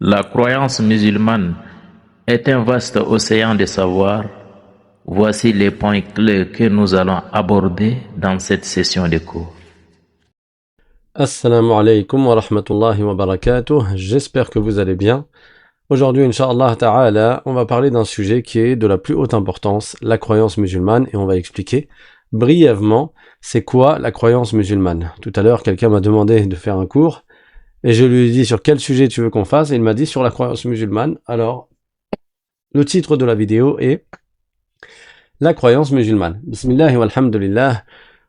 La croyance musulmane est un vaste océan de savoir. Voici les points clés que nous allons aborder dans cette session de cours. Assalamu alaikum wa rahmatullahi wa barakatuh. J'espère que vous allez bien. Aujourd'hui, Inch'Allah Ta'ala, on va parler d'un sujet qui est de la plus haute importance, la croyance musulmane, et on va expliquer brièvement c'est quoi la croyance musulmane. Tout à l'heure, quelqu'un m'a demandé de faire un cours, et je lui ai dit sur quel sujet tu veux qu'on fasse, et il m'a dit sur la croyance musulmane. Alors, le titre de la vidéo est la croyance musulmane. Bismillah walhamdulillah.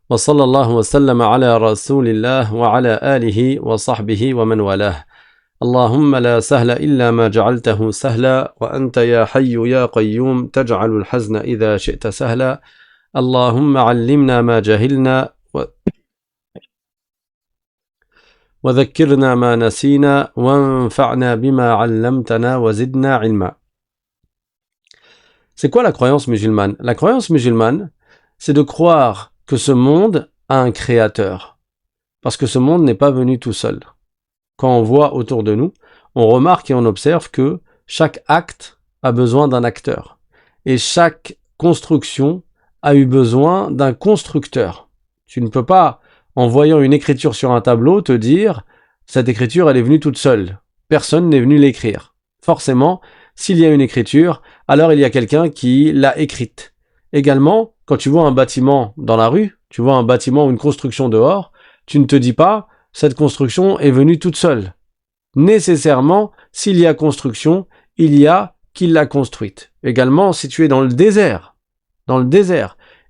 وصلى الله وسلم على رسول الله وعلى آله وصحبه ومن والاه اللهم لا سهل إلا ما جعلته سهلا وأنت يا حي يا قيوم تجعل الحزن إذا شئت سهلا اللهم علمنا ما جهلنا وذكرنا ما نسينا وانفعنا بما علمتنا وزدنا علما. C'est quoi la croyance musulmane? La croyance musulmane, c'est de croire que ce monde a un créateur. Parce que ce monde n'est pas venu tout seul. Quand on voit autour de nous, on remarque et on observe que chaque acte a besoin d'un acteur. Et chaque construction a eu besoin d'un constructeur. Tu ne peux pas, en voyant une écriture sur un tableau, te dire « cette écriture, elle est venue toute seule. Personne n'est venu l'écrire. » Forcément, s'il y a une écriture, alors il y a quelqu'un qui l'a écrite. Également, quand tu vois un bâtiment dans la rue, tu vois un bâtiment ou une construction dehors, tu ne te dis pas « cette construction est venue toute seule ». Nécessairement, s'il y a construction, il y a qui l'a construite. Également, si tu es dans le désert,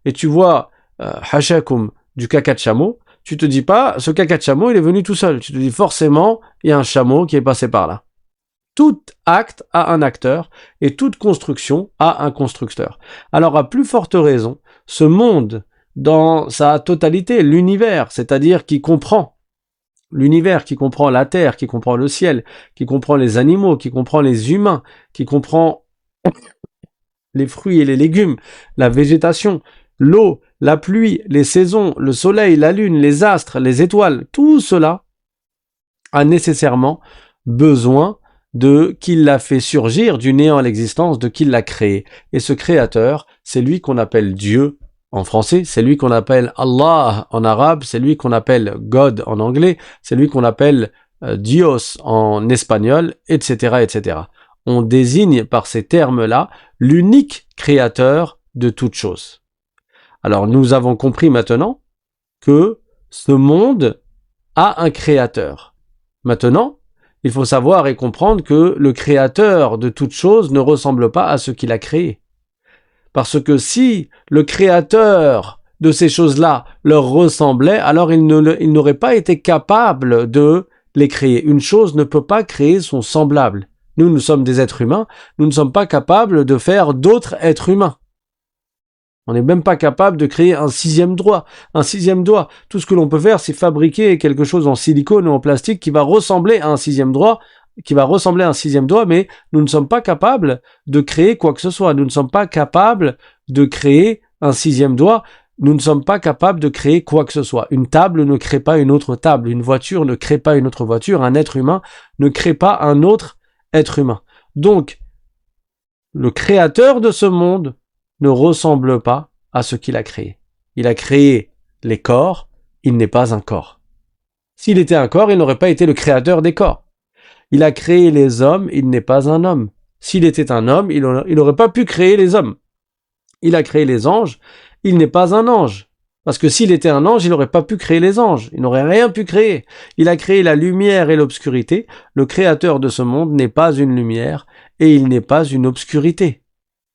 et tu vois hashakum du caca de chameau, tu te dis pas « ce caca de chameau, il est venu tout seul ». Tu te dis forcément, il y a un chameau qui est passé par là. Tout acte a un acteur et toute construction a un constructeur. Alors à plus forte raison, ce monde dans sa totalité, l'univers, c'est-à-dire qui comprend l'univers, qui comprend la terre, qui comprend le ciel, qui comprend les animaux, qui comprend les humains, qui comprend les fruits et les légumes, la végétation, l'eau, la pluie, les saisons, le soleil, la lune, les astres, les étoiles, tout cela a nécessairement besoin de qui l'a fait surgir du néant à l'existence, de qui l'a créé. Et ce créateur, c'est lui qu'on appelle Dieu en français, c'est lui qu'on appelle Allah en arabe, c'est lui qu'on appelle God en anglais, c'est lui qu'on appelle Dios en espagnol, etc., etc. On désigne par ces termes-là l'unique créateur de toutes choses. Alors nous avons compris maintenant que ce monde a un créateur. Maintenant, il faut savoir et comprendre que le créateur de toute chose ne ressemble pas à ce qu'il a créé. Parce que si le créateur de ces choses-là leur ressemblait, alors il n'aurait pas été capable de les créer. Une chose ne peut pas créer son semblable. Nous sommes des êtres humains, nous ne sommes pas capables de faire d'autres êtres humains. On n'est même pas capable de créer un sixième doigt. Tout ce que l'on peut faire, c'est fabriquer quelque chose en silicone ou en plastique qui va ressembler à un sixième doigt, mais nous ne sommes pas capables de créer quoi que ce soit. Nous ne sommes pas capables de créer un sixième doigt. Nous ne sommes pas capables de créer quoi que ce soit. Une table ne crée pas une autre table. Une voiture ne crée pas une autre voiture. Un être humain ne crée pas un autre être humain. Donc, le créateur de ce monde ne ressemble pas à ce qu'il a créé. Il a créé les corps, il n'est pas un corps. S'il était un corps, il n'aurait pas été le créateur des corps. Il a créé les hommes, il n'est pas un homme. S'il était un homme, il n'aurait pas pu créer les hommes. Il a créé les anges, il n'est pas un ange. Parce que s'il était un ange, il n'aurait pas pu créer les anges. Il n'aurait rien pu créer. Il a créé la lumière et l'obscurité. Le créateur de ce monde n'est pas une lumière et il n'est pas une obscurité.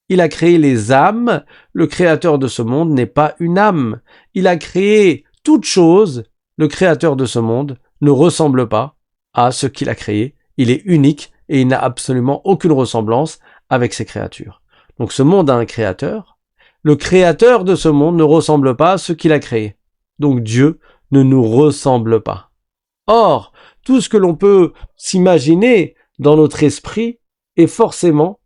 Il a créé les âmes. Le créateur de ce monde n'est pas une âme. Il a créé toute chose. Le créateur de ce monde ne ressemble pas à ce qu'il a créé. Il est unique et il n'a absolument aucune ressemblance avec ses créatures. Donc ce monde a un créateur. Le créateur de ce monde ne ressemble pas à ce qu'il a créé. Donc Dieu ne nous ressemble pas. Or, tout ce que l'on peut s'imaginer dans notre esprit est forcément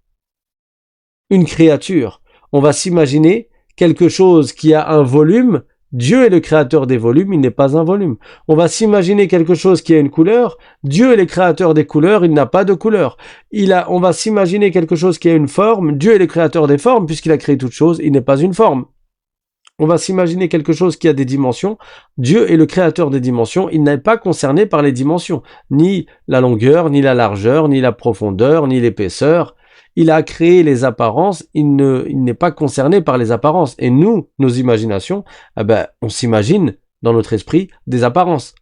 une créature. On va s'imaginer quelque chose qui a un volume Dieu est le créateur des volumes, il n'est pas un volume. On va s'imaginer quelque chose qui a une couleur. Dieu est le créateur des couleurs, il n'a pas de couleur. On va s'imaginer quelque chose qui a une forme. Dieu est le créateur des formes, puisqu'il a créé toute chose, il n'est pas une forme. On va s'imaginer quelque chose qui a des dimensions. Dieu est le créateur des dimensions, il n'est pas concerné par les dimensions. Ni la longueur, ni la largeur, ni la profondeur, ni l'épaisseur. Il a créé les apparences, il n'est pas concerné par les apparences. Et nous, nos imaginations, on s'imagine dans notre esprit des apparences.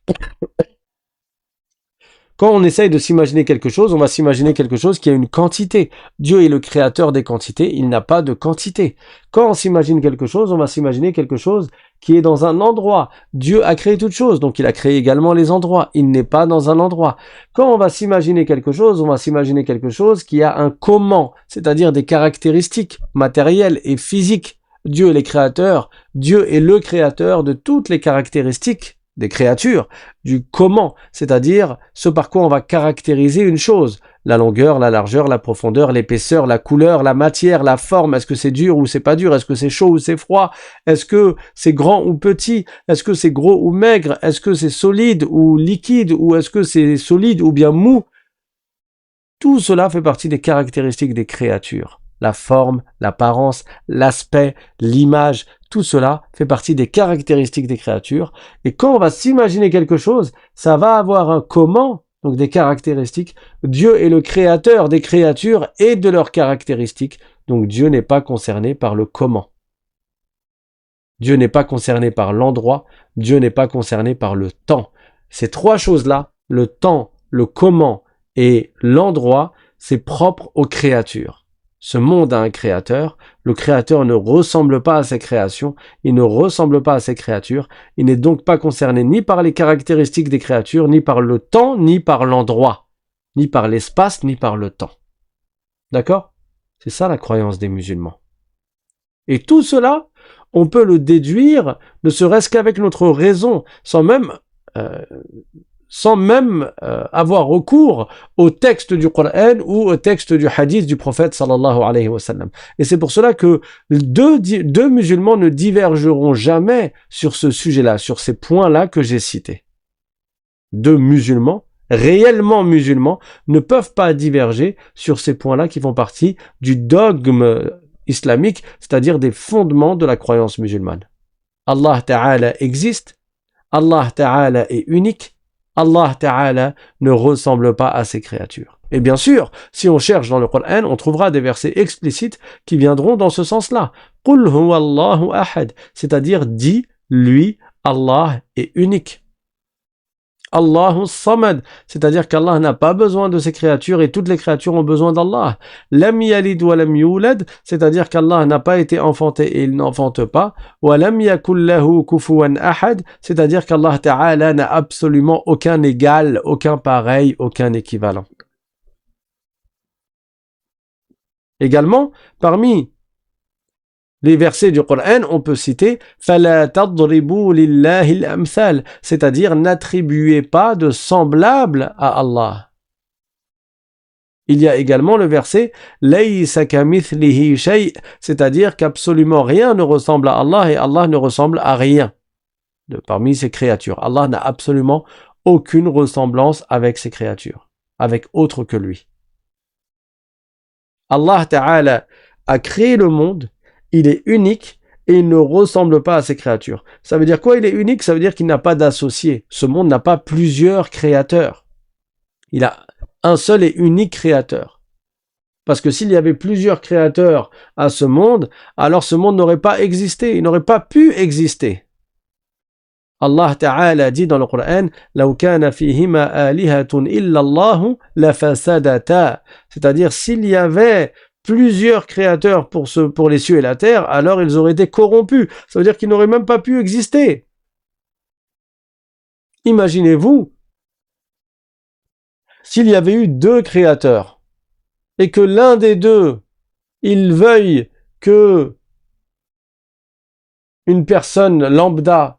Quand on essaye de s'imaginer quelque chose, on va s'imaginer quelque chose qui a une quantité. Dieu est le créateur des quantités, il n'a pas de quantité. Quand on s'imagine quelque chose, on va s'imaginer quelque chose qui est dans un endroit. Dieu a créé toute chose, donc il a créé également les endroits. Il n'est pas dans un endroit. Quand on va s'imaginer quelque chose, on va s'imaginer quelque chose qui a un comment, c'est-à-dire des caractéristiques matérielles et physiques. Dieu est le créateur. Dieu est le créateur de toutes les caractéristiques des créatures, du comment, c'est-à-dire ce par quoi on va caractériser une chose. La longueur, la largeur, la profondeur, l'épaisseur, la couleur, la matière, la forme. Est-ce que c'est dur ou c'est pas dur? Est-ce que c'est chaud ou c'est froid? Est-ce que c'est grand ou petit? Est-ce que c'est gros ou maigre? Est-ce que c'est solide ou liquide? Ou est-ce que c'est solide ou bien mou? Tout cela fait partie des caractéristiques des créatures. La forme, l'apparence, l'aspect, l'image, tout cela fait partie des caractéristiques des créatures. Et quand on va s'imaginer quelque chose, ça va avoir un comment, donc des caractéristiques. Dieu est le créateur des créatures et de leurs caractéristiques. Donc Dieu n'est pas concerné par le comment. Dieu n'est pas concerné par l'endroit. Dieu n'est pas concerné par le temps. Ces trois choses-là, le temps, le comment et l'endroit, c'est propre aux créatures. Ce monde a un créateur, le créateur ne ressemble pas à ses créations, il ne ressemble pas à ses créatures, il n'est donc pas concerné ni par les caractéristiques des créatures, ni par le temps, ni par l'endroit, ni par l'espace, ni par le temps. D'accord? C'est ça la croyance des musulmans. Et tout cela, on peut le déduire, ne serait-ce qu'avec notre raison, sans même avoir recours au texte du Coran ou au texte du hadith du prophète sallallahu alayhi wa sallam. Et c'est pour cela que deux musulmans ne divergeront jamais sur ce sujet-là, sur ces points-là que j'ai cités. Deux musulmans, réellement musulmans, ne peuvent pas diverger sur ces points-là qui font partie du dogme islamique, c'est-à-dire des fondements de la croyance musulmane. Allah Ta'ala existe, Allah Ta'ala est unique, Allah Ta'ala ne ressemble pas à ses créatures. Et bien sûr, si on cherche dans le Coran, on trouvera des versets explicites qui viendront dans ce sens-là. Qul huwa Allahu ahad, c'est-à-dire dit, lui, Allah est unique. Allahu samad, c'est-à-dire qu'Allah n'a pas besoin de ses créatures et toutes les créatures ont besoin d'Allah. Lam yalid wa lam yulad, c'est-à-dire qu'Allah n'a pas été enfanté et il n'enfante pas. Wa lam yakul lahu kufuwan ahad, c'est-à-dire qu'Allah Ta'ala n'a absolument aucun égal, aucun pareil, aucun équivalent. Également, parmi les versets du Coran, on peut citer فَلَا تَضْرِبُوا لِلَّهِ الْأَمْثَالِ, c'est-à-dire n'attribuez pas de semblable à Allah. Il y a également le verset لَيْسَ كَمِثْلِهِ شَيْءٍ, c'est-à-dire qu'absolument rien ne ressemble à Allah et Allah ne ressemble à rien parmi ses créatures. Allah n'a absolument aucune ressemblance avec ses créatures, avec autre que lui. Allah Ta'ala a créé le monde, il est unique et il ne ressemble pas à ses créatures. Ça veut dire quoi, il est unique? Ça veut dire qu'il n'a pas d'associé. Ce monde n'a pas plusieurs créateurs. Il a un seul et unique créateur. Parce que s'il y avait plusieurs créateurs à ce monde, alors ce monde n'aurait pas existé, il n'aurait pas pu exister. Allah Ta'ala dit dans le Coran لَوْ كَانَ فِيهِمَا آلِهَةٌ إِلَّا اللَّهُ لَفَسَدَتَا, c'est-à-dire s'il y avait plusieurs créateurs pour les cieux et la terre, alors ils auraient été corrompus. Ça veut dire qu'ils n'auraient même pas pu exister. Imaginez-vous s'il y avait eu deux créateurs et que l'un des deux, il veuille que une personne lambda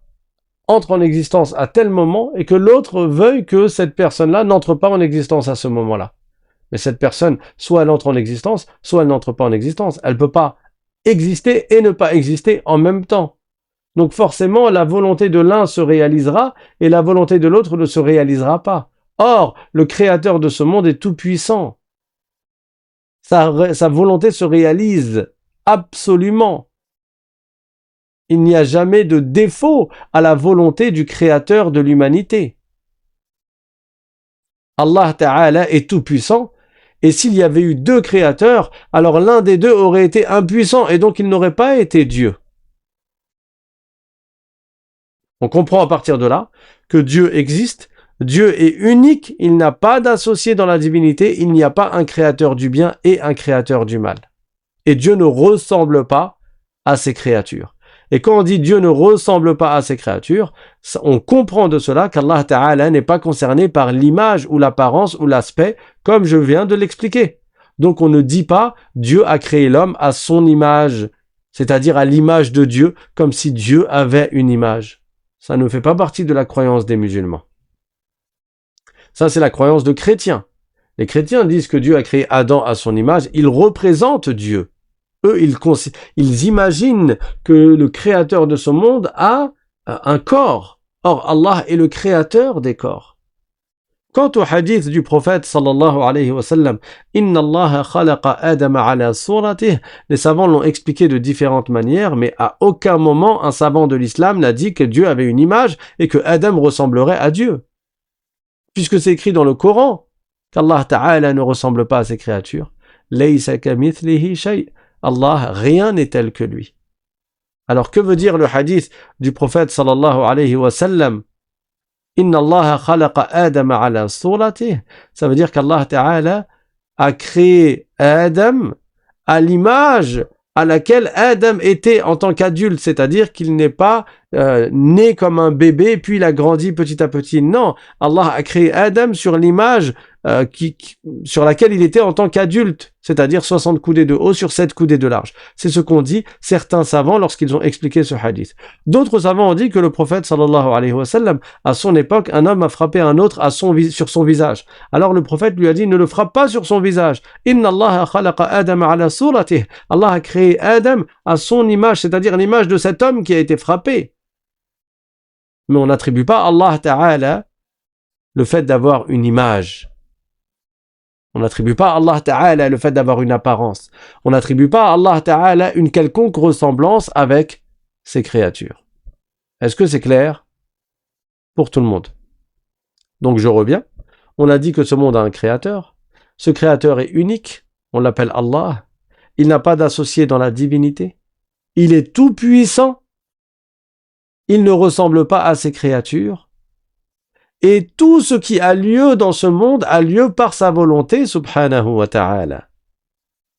entre en existence à tel moment et que l'autre veuille que cette personne-là n'entre pas en existence à ce moment-là. Mais cette personne, soit elle entre en existence, soit elle n'entre pas en existence. Elle ne peut pas exister et ne pas exister en même temps. Donc forcément, la volonté de l'un se réalisera et la volonté de l'autre ne se réalisera pas. Or, le créateur de ce monde est tout puissant. Sa volonté se réalise absolument. Il n'y a jamais de défaut à la volonté du créateur de l'humanité. Allah Ta'ala est tout puissant. Et s'il y avait eu deux créateurs, alors l'un des deux aurait été impuissant et donc il n'aurait pas été Dieu. On comprend à partir de là que Dieu existe, Dieu est unique, il n'a pas d'associé dans la divinité, il n'y a pas un créateur du bien et un créateur du mal. Et Dieu ne ressemble pas à ses créatures. Et quand on dit Dieu ne ressemble pas à ses créatures, on comprend de cela qu'Allah Ta'ala n'est pas concerné par l'image ou l'apparence ou l'aspect, comme je viens de l'expliquer. Donc on ne dit pas Dieu a créé l'homme à son image, c'est-à-dire à l'image de Dieu, comme si Dieu avait une image. Ça ne fait pas partie de la croyance des musulmans. Ça, c'est la croyance de chrétiens. Les chrétiens disent que Dieu a créé Adam à son image, ils représentent Dieu. Eux, ils imaginent que le créateur de ce monde a un corps. Or, Allah est le créateur des corps. Quant au hadith du prophète sallallahu alayhi wa sallam, Inna Allah khalaqa Adam ala suratih, les savants l'ont expliqué de différentes manières, mais à aucun moment un savant de l'islam n'a dit que Dieu avait une image et que Adam ressemblerait à Dieu. Puisque c'est écrit dans le Coran qu'Allah Ta'ala ne ressemble pas à ses créatures. Laysa kamithlihi shay'. Allah, rien n'est tel que lui. Alors que veut dire le hadith du prophète sallallahu alayhi wa sallam? Inna Allah khalaqa Adam ala suratih. Ça veut dire qu'Allah Ta'ala a créé Adam à l'image à laquelle Adam était en tant qu'adulte, c'est-à-dire qu'il n'est pas né comme un bébé puis il a grandi petit à petit. Non, Allah a créé Adam sur l'image sur laquelle il était en tant qu'adulte, c'est-à-dire 60 coudées de haut sur 7 coudées de large. C'est ce qu'ont dit certains savants lorsqu'ils ont expliqué ce hadith. D'autres savants ont dit que le prophète sallallahu alayhi wa sallam, à son époque, un homme a frappé un autre sur son visage. Alors le prophète lui a dit, ne le frappe pas sur son visage. Inna Allah khalaqa Adam ala suratih. Allah a créé Adam à son image, c'est-à-dire l'image de cet homme qui a été frappé. Mais on n'attribue pas à Allah Ta'ala le fait d'avoir une image. On n'attribue pas à Allah Ta'ala le fait d'avoir une apparence. On n'attribue pas à Allah Ta'ala une quelconque ressemblance avec ses créatures. Est-ce que c'est clair pour tout le monde? Donc je reviens. On a dit que ce monde a un créateur. Ce créateur est unique. On l'appelle Allah. Il n'a pas d'associé dans la divinité. Il est tout puissant. Il ne ressemble pas à ses créatures. Et tout ce qui a lieu dans ce monde a lieu par sa volonté, subhanahu wa ta'ala.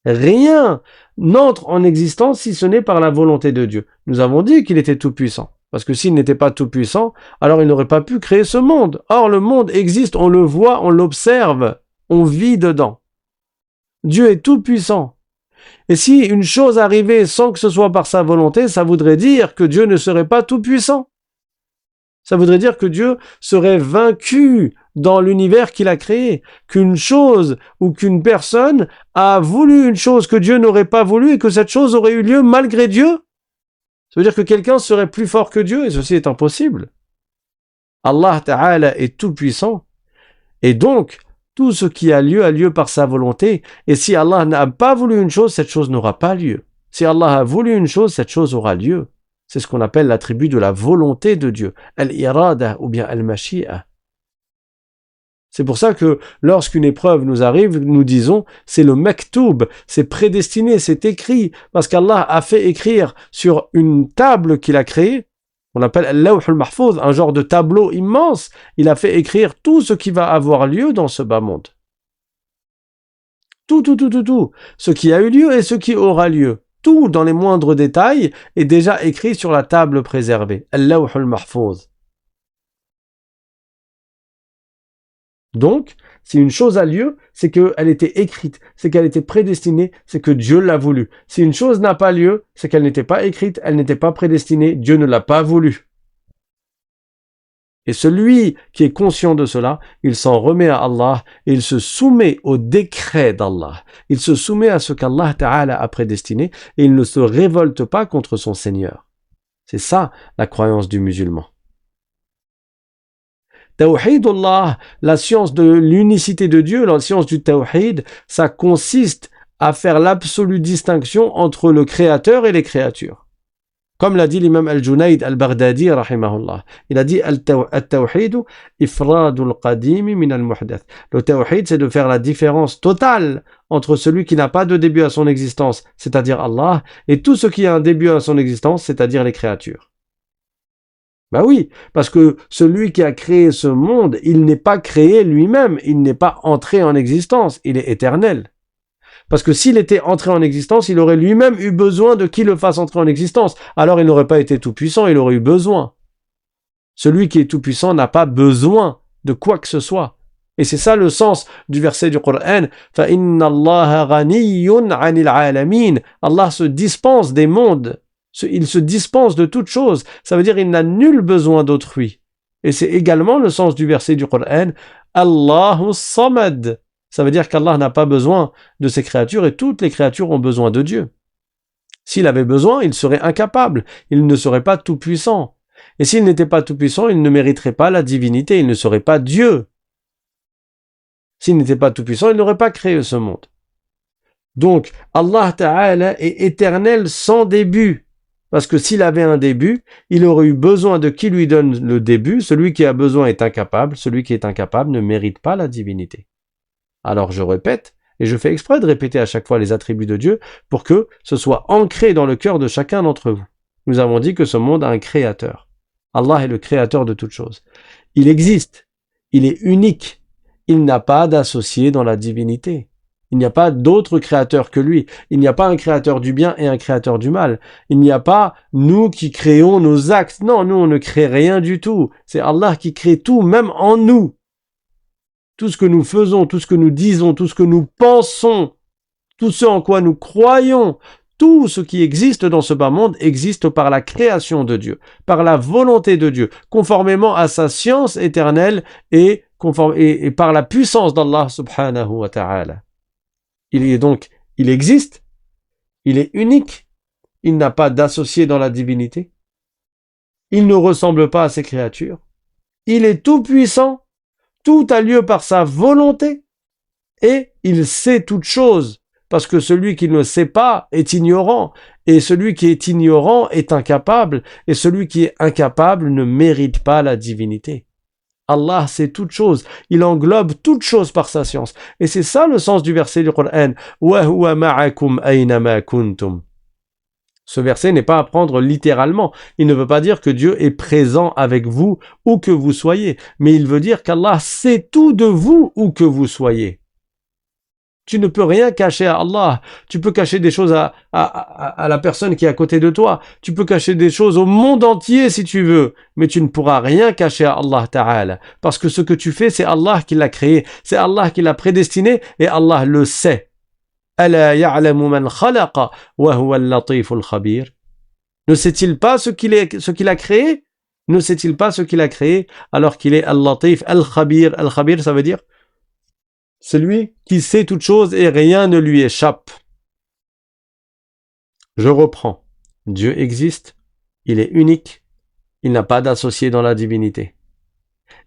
Rien n'entre en existence si ce n'est par la volonté de Dieu. Nous avons dit qu'il était tout puissant. Parce que s'il n'était pas tout puissant, alors il n'aurait pas pu créer ce monde. Or, le monde existe, on le voit, on l'observe, on vit dedans. Dieu est tout puissant. Et si une chose arrivait sans que ce soit par sa volonté, ça voudrait dire que Dieu ne serait pas tout puissant. Ça voudrait dire que Dieu serait vaincu dans l'univers qu'il a créé, qu'une chose ou qu'une personne a voulu une chose que Dieu n'aurait pas voulu et que cette chose aurait eu lieu malgré Dieu. Ça veut dire que quelqu'un serait plus fort que Dieu et ceci est impossible. Allah Ta'ala est tout puissant et donc tout ce qui a lieu par sa volonté et si Allah n'a pas voulu une chose, cette chose n'aura pas lieu. Si Allah a voulu une chose, cette chose aura lieu. C'est ce qu'on appelle l'attribut de la volonté de Dieu, al-irada ou bien al-mashi'a. C'est pour ça que lorsqu'une épreuve nous arrive, nous disons c'est le maktoub, c'est prédestiné, c'est écrit, parce qu'Allah a fait écrire sur une table qu'il a créée, on appelle al-lawh al-mahfouz, un genre de tableau immense, il a fait écrire tout ce qui va avoir lieu dans ce bas monde. Tout, ce qui a eu lieu et ce qui aura lieu. Tout dans les moindres détails est déjà écrit sur la table préservée, al-lawh al-mahfouz. Donc, si une chose a lieu, c'est qu'elle était écrite, c'est qu'elle était prédestinée, c'est que Dieu l'a voulu. Si une chose n'a pas lieu, c'est qu'elle n'était pas écrite, elle n'était pas prédestinée, Dieu ne l'a pas voulu. Et celui qui est conscient de cela, il s'en remet à Allah et il se soumet au décret d'Allah. Il se soumet à ce qu'Allah Ta'ala a prédestiné et il ne se révolte pas contre son Seigneur. C'est ça la croyance du musulman. Tawhidullah, la science de l'unicité de Dieu, la science du tawhid, ça consiste à faire l'absolue distinction entre le créateur et les créatures. Comme l'a dit l'imam al-Junayd al-Baghdadi, rahimahullah. Il a dit al-tawhid ifradul qadimi min al-muhdath. Le tawhid, c'est de faire la différence totale entre celui qui n'a pas de début à son existence, c'est-à-dire Allah, et tout ce qui a un début à son existence, c'est-à-dire les créatures. Ben oui, parce que celui qui a créé ce monde, il n'est pas créé lui-même, il n'est pas entré en existence, il est éternel. Parce que s'il était entré en existence, il aurait lui-même eu besoin de qui le fasse entrer en existence. Alors il n'aurait pas été tout-puissant, il aurait eu besoin. Celui qui est tout-puissant n'a pas besoin de quoi que ce soit. Et c'est ça le sens du verset du Coran. فَإِنَّ اللَّهَ غَنِيٌّ عَنِ الْعَالَمِينَ. Allah se dispense des mondes. Il se dispense de toute chose. Ça veut dire qu'il n'a nul besoin d'autrui. Et c'est également le sens du verset du Coran. Allahu Samad. Ça veut dire qu'Allah n'a pas besoin de ses créatures et toutes les créatures ont besoin de Dieu. S'il avait besoin, il serait incapable. Il ne serait pas tout puissant. Et s'il n'était pas tout puissant, il ne mériterait pas la divinité. Il ne serait pas Dieu. S'il n'était pas tout puissant, il n'aurait pas créé ce monde. Donc, Allah Ta'ala est éternel sans début. Parce que s'il avait un début, il aurait eu besoin de qui lui donne le début. Celui qui a besoin est incapable. Celui qui est incapable ne mérite pas la divinité. Alors je répète, et je fais exprès de répéter à chaque fois les attributs de Dieu pour que ce soit ancré dans le cœur de chacun d'entre vous. Nous avons dit que ce monde a un créateur. Allah est le créateur de toutes choses. Il existe. Il est unique. Il n'a pas d'associé dans la divinité. Il n'y a pas d'autre créateur que lui. Il n'y a pas un créateur du bien et un créateur du mal. Il n'y a pas nous qui créons nos actes. Non, nous on ne crée rien du tout. C'est Allah qui crée tout, même en nous. Tout ce que nous faisons, tout ce que nous disons, tout ce que nous pensons, tout ce en quoi nous croyons, tout ce qui existe dans ce bas monde existe par la création de Dieu, par la volonté de Dieu, conformément à sa science éternelle et par la puissance d'Allah subhanahu wa ta'ala. Il existe, il est unique, il n'a pas d'associé dans la divinité, il ne ressemble pas à ses créatures, il est tout puissant, tout a lieu par sa volonté et il sait toutes choses parce que celui qui ne sait pas est ignorant et celui qui est ignorant est incapable et celui qui est incapable ne mérite pas la divinité. Allah sait toutes choses, il englobe toutes choses par sa science et c'est ça le sens du verset du Coran. Wa huwa ma'akum aynama kuntum. Ce verset n'est pas à prendre littéralement. Il ne veut pas dire que Dieu est présent avec vous où que vous soyez, mais il veut dire qu'Allah sait tout de vous où que vous soyez. Tu ne peux rien cacher à Allah. Tu peux cacher des choses à la personne qui est à côté de toi. Tu peux cacher des choses au monde entier si tu veux, mais tu ne pourras rien cacher à Allah Ta'ala. Parce que ce que tu fais, c'est Allah qui l'a créé, c'est Allah qui l'a prédestiné et Allah le sait. ألا يعلم من خلق وهو اللطيف الخبير. Ne sait-il pas ce qu'il a créé? Ne sait-il pas ce qu'il a créé alors qu'il est al-Latif, al-Khabir? Al-Khabir, ça veut dire celui qui sait toutes choses et rien ne lui échappe. Je reprends. Dieu existe, il est unique, il n'a pas d'associé dans la divinité.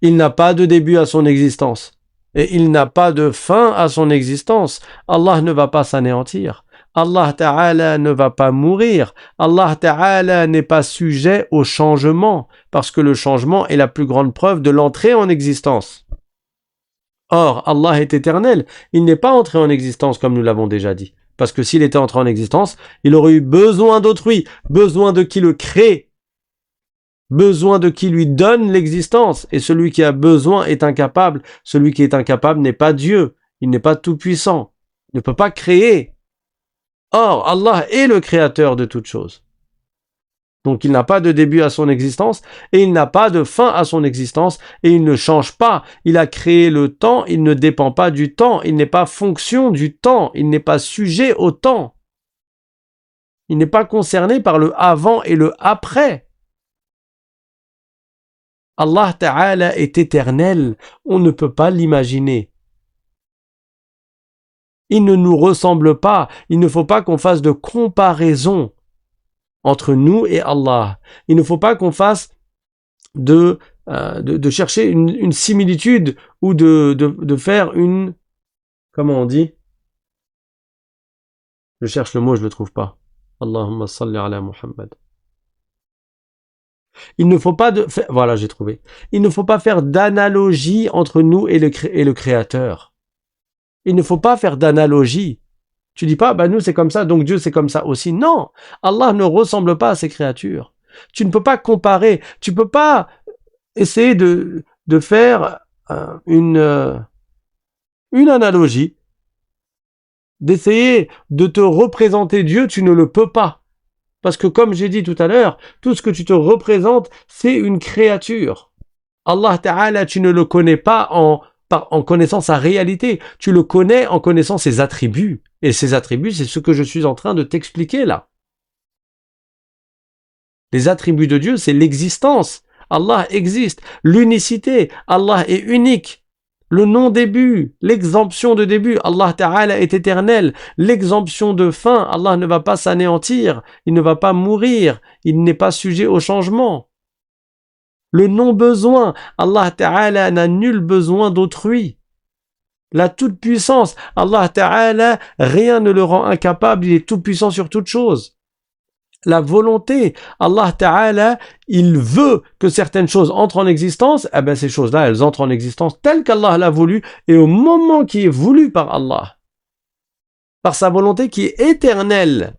Il n'a pas de début à son existence. Et il n'a pas de fin à son existence. Allah ne va pas s'anéantir. Allah Ta'ala ne va pas mourir. Allah Ta'ala n'est pas sujet au changement, parce que le changement est la plus grande preuve de l'entrée en existence. Or, Allah est éternel. Il n'est pas entré en existence comme nous l'avons déjà dit. Parce que s'il était entré en existence, il aurait eu besoin d'autrui, besoin de qui le crée, besoin de qui lui donne l'existence, et celui qui a besoin est incapable. Celui qui est incapable n'est pas Dieu, il n'est pas tout puissant, il ne peut pas créer. Or, Allah est le créateur de toutes choses. Donc il n'a pas de début à son existence, et il n'a pas de fin à son existence, et il ne change pas. Il a créé le temps, il ne dépend pas du temps, il n'est pas fonction du temps, il n'est pas sujet au temps. Il n'est pas concerné par le avant et le après. Allah Ta'ala est éternel, on ne peut pas l'imaginer. Il ne nous ressemble pas, il ne faut pas qu'on fasse de comparaison. entre nous et Allah. Il ne faut pas qu'on fasse de chercher une similitude ou de faire une... Comment on dit? Je cherche le mot, je le trouve pas. Allahumma salli ala Muhammad. Il ne faut pas voilà, j'ai trouvé. Il ne faut pas faire d'analogie entre nous et le Créateur. Il ne faut pas faire d'analogie. Tu dis pas, nous c'est comme ça, donc Dieu c'est comme ça aussi. Non, Allah ne ressemble pas à ses créatures. Tu ne peux pas comparer. Tu peux pas essayer de faire une analogie, d'essayer de te représenter Dieu. Tu ne le peux pas. Parce que comme j'ai dit tout à l'heure, tout ce que tu te représentes, c'est une créature. Allah Ta'ala, tu ne le connais pas en connaissant sa réalité. Tu le connais en connaissant ses attributs. Et ses attributs, c'est ce que je suis en train de t'expliquer là. Les attributs de Dieu, c'est l'existence. Allah existe. L'unicité. Allah est unique. Le non-début, l'exemption de début, Allah Ta'ala est éternel. L'exemption de fin, Allah ne va pas s'anéantir, il ne va pas mourir, il n'est pas sujet au changement. Le non-besoin, Allah Ta'ala n'a nul besoin d'autrui. La toute-puissance, Allah Ta'ala, rien ne le rend incapable, il est tout-puissant sur toute chose. La volonté, Allah Ta'ala, il veut que certaines choses entrent en existence, ces choses-là, elles entrent en existence telles qu'Allah l'a voulu et au moment qui est voulu par Allah. Par sa volonté qui est éternelle.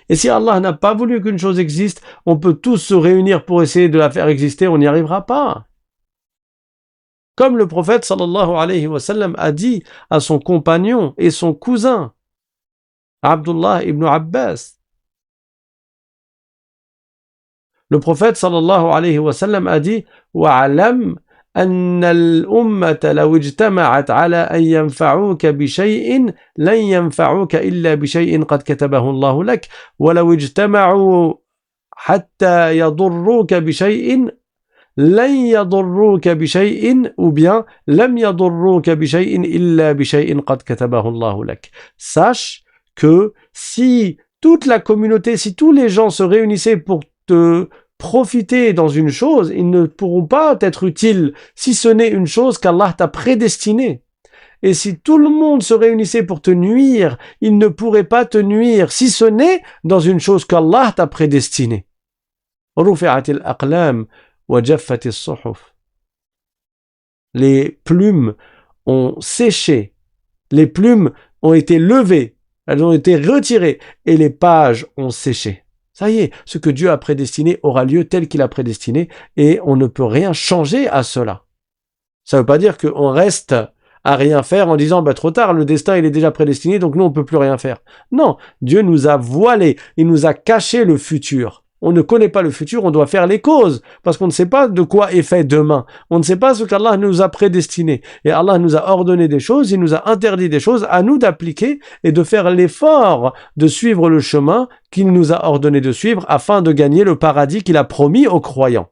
Et si Allah n'a pas voulu qu'une chose existe, on peut tous se réunir pour essayer de la faire exister, on n'y arrivera pas. Comme le prophète sallallahu alayhi wa sallam a dit à son compagnon et son cousin, Abdullah ibn Abbas, le prophète sallallahu alayhi wa sallam a dit وَعَلَمْ أَنَّ الْأُمَّةَ لَوْ اجْتَمَعَتْ عَلَى أَنْ يَنْفَعُوكَ بِشَيْءٍ لَنْ يَنْفَعُوكَ إِلَّا بِشَيْءٍ قَدْ كَتَبَهُ اللَّهُ لَكَ وَلَوْ اجْتَمَعُوا حَتَّى يَضُرُّوكَ بِشَيْءٍ لَنْ يَضُرُّوكَ بِشَيْءٍ ou bien لَمْ يَضُرُّوكَ بِشَيْءٍ إِلَّا بِشَيْءٍ قَدْ كَتَبَهُ اللَّهُ لَكَ. Sache que si toute la communauté, si tous les gens se réunissaient pour te profiter dans une chose, ils ne pourront pas t'être utiles si ce n'est une chose qu'Allah t'a prédestinée. Et si tout le monde se réunissait pour te nuire, ils ne pourraient pas te nuire si ce n'est dans une chose qu'Allah t'a prédestinée. Rufi'atil aqlam wa jaffatis suhuf. Les plumes ont séché, les plumes ont été levées, elles ont été retirées et les pages ont séché. Ça y est, ce que Dieu a prédestiné aura lieu tel qu'il a prédestiné et on ne peut rien changer à cela. Ça ne veut pas dire qu'on reste à rien faire en disant trop tard, le destin il est déjà prédestiné donc nous on ne peut plus rien faire. Non, Dieu nous a voilé, il nous a caché le futur. On ne connaît pas le futur, on doit faire les causes, parce qu'on ne sait pas de quoi est fait demain. On ne sait pas ce qu'Allah nous a prédestiné. Et Allah nous a ordonné des choses, il nous a interdit des choses, à nous d'appliquer et de faire l'effort de suivre le chemin qu'il nous a ordonné de suivre afin de gagner le paradis qu'il a promis aux croyants